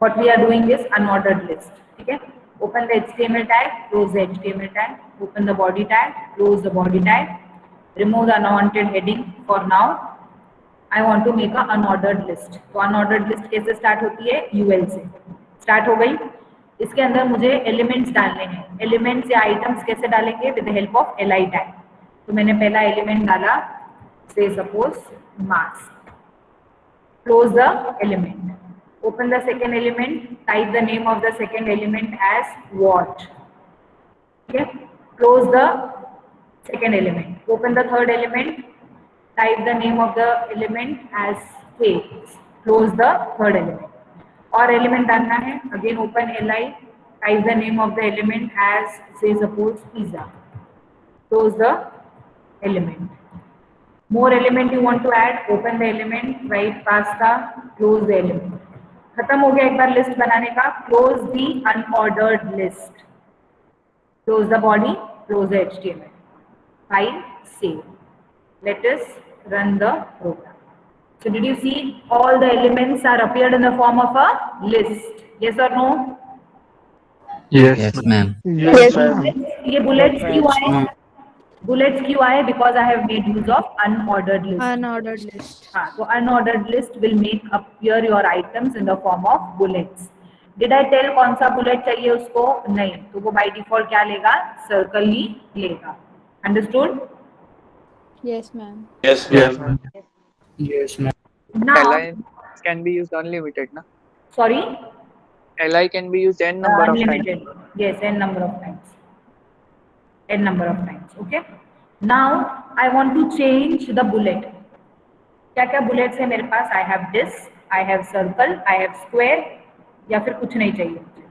What we are doing is unordered list. Okay? Open the HTML tag, close the HTML tag, open the body tag, close the body tag, remove the unwanted heading. For now, I want to make a unordered list. तो unordered list कैसे start होती है? UL से. Start हो गई. इसके अंदर मुझे एलिमेंट्स डालने हैं. एलिमेंट्स या आइटम्स कैसे डालेंगे? With the help of LI tag. तो मैंने पहला एलिमेंट डाला say suppose mask. Close the element. Open the second element, type the name of the second element as watch. Okay, close the second element. Open the third element, type the name of the element as cakes. Close the third element. और element डालना है, again open li, type the name of the element as say suppose pizza. Close the element. More element you want to add, open the element, write pasta, close the element. खत्म हो गया एक बार list बनाने का. Close the unordered list. Close the body, close the HTML. File, save. Let us run the program. So did you see all the elements are appeared in the form of a list? Yes or no? Yes, ma'am. Yes, ma'am. ये bullets क्यों आए? Bullets क्यों आए? Because I have made use of unordered list. Unordered list. हाँ, तो unordered list will make appear your items in the form of bullets. Did I tell कौन सा bullet चाहिए उसको? नहीं, तो वो by default क्या लेगा? Circle ही लेगा. Understood? Yes, ma'am. Yes, ma'am. Yes, ma'am. Now, Li can be used unlimited, na? sorry? Li can be used n number of times. Unlimited. Yes, n number of times. N number of times. Okay. Now I want to change the bullet. क्या क्या bullets है मेरे पास? I have this, I have circle, I have square, या फिर कुछ नहीं चाहिए मुझे.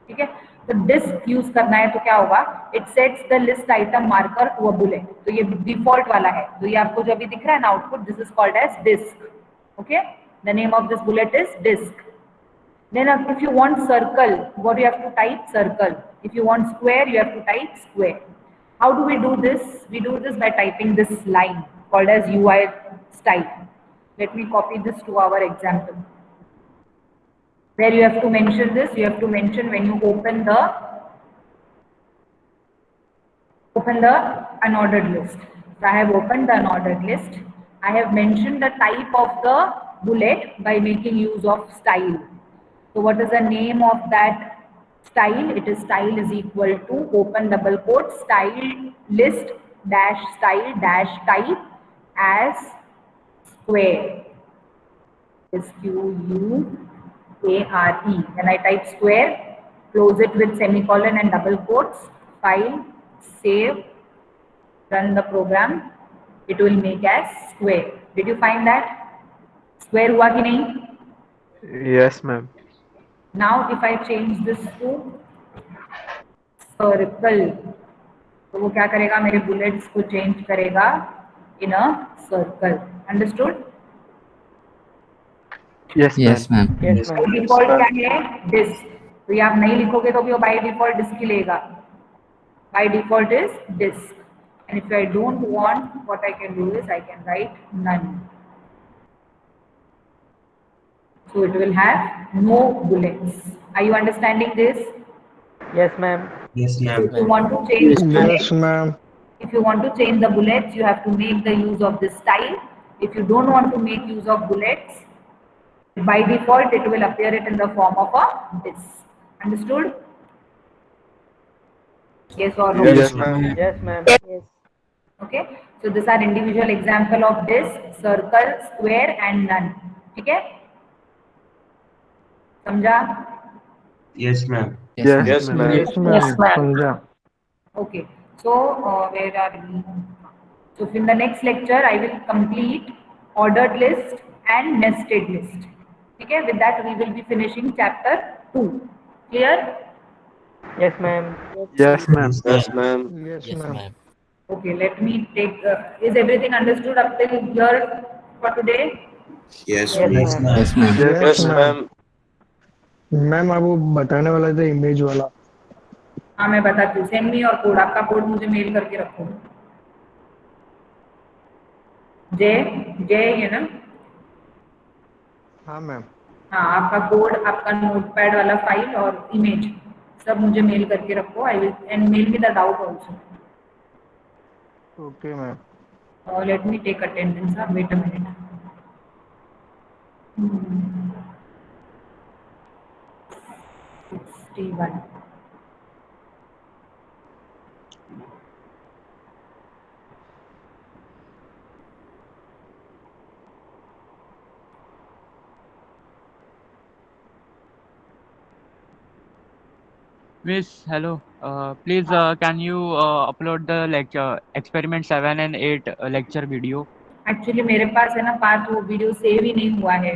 ठीक है, तो disk यूज करना है तो क्या होगा? It sets the list item marker to a bullet. तो ये डिफॉल्ट वाला है, तो ये आपको जो अभी दिख रहा है ना output, this is called as disk. Okay, the name of this bullet is disk. Then if you want circle, what you have to type? Circle. If you want square, you have to type square. How do we do this? We do this by typing this line called as UI style. Let me copy this to our example. Where you have to mention this, you have to mention when you open the unordered list. So I have opened the unordered list. I have mentioned the type of the bullet by making use of style. So what is the name of that style? It is style is equal to open double quote style list dash style dash type as square. S-Q-U-A-R-E. When I type square, close it with semicolon and double quotes, file, save, run the program. It will make as square. Did you find that? Square हुआ कि नहीं? Yes, ma'am. Now if I change this to circle, तो वो क्या करेगा? मेरे bullets को change करेगा in a circle. Understood? Yes, ma'am. Yes, ma'am. Default क्या है? disk. तो ये आप नहीं लिखोगे तो भी वो बाय डिफॉल्ट disk ही लेगा. By default is disk. And if I don't want, what I can do is I can write none. So it will have no bullets. Are you understanding this? Yes, ma'am. Yes, ma'am. If you want to change the Yes, bullets, ma'am. if you want to change the bullets, you have to make the use of this style. If you don't want to make use of bullets, by default it will appear it in the form of a disk. Understood? Yes or no? Yes, ma'am. Yes, ma'am. Yes. Okay, so these are individual example of disk, circle, square and none. ठीक है? समझा? Yes, ma'am. Yes, Yes, ma'am. ma'am. Yes, ma'am. समझा. Okay, so where are we? So in the next lecture I will complete ordered list and nested list. ठीक है? With that we will be finishing chapter 2. Clear? Yes, ma'am. Yes, ma'am. Yes, ma'am. Yes, ma'am. Okay, let me take. Is everything understood up till here for today? Yes, Yes, ma'am. Yes, ma'am. Yes, ma'am. Ma'am आप वो बताने वाला था image वाला. हाँ मैं बताती हूँ. सेंड मी और कोड. आपका कोड मुझे मेल करके रखो. जय ये ना? हाँ मैम. हाँ, आपका कोड, आपका नोटपैड वाला फाइल और इमेज सब मुझे मेल करके रखो. I will and mail me the doubt also. Okay ma'am. Let me take attendance. Wait a minute. 61. Miss, hello. Please, can you upload the lecture experiment 7 and 8 lecture video? Actually मेरे पास है ना 5 वो video save ही नहीं हुआ है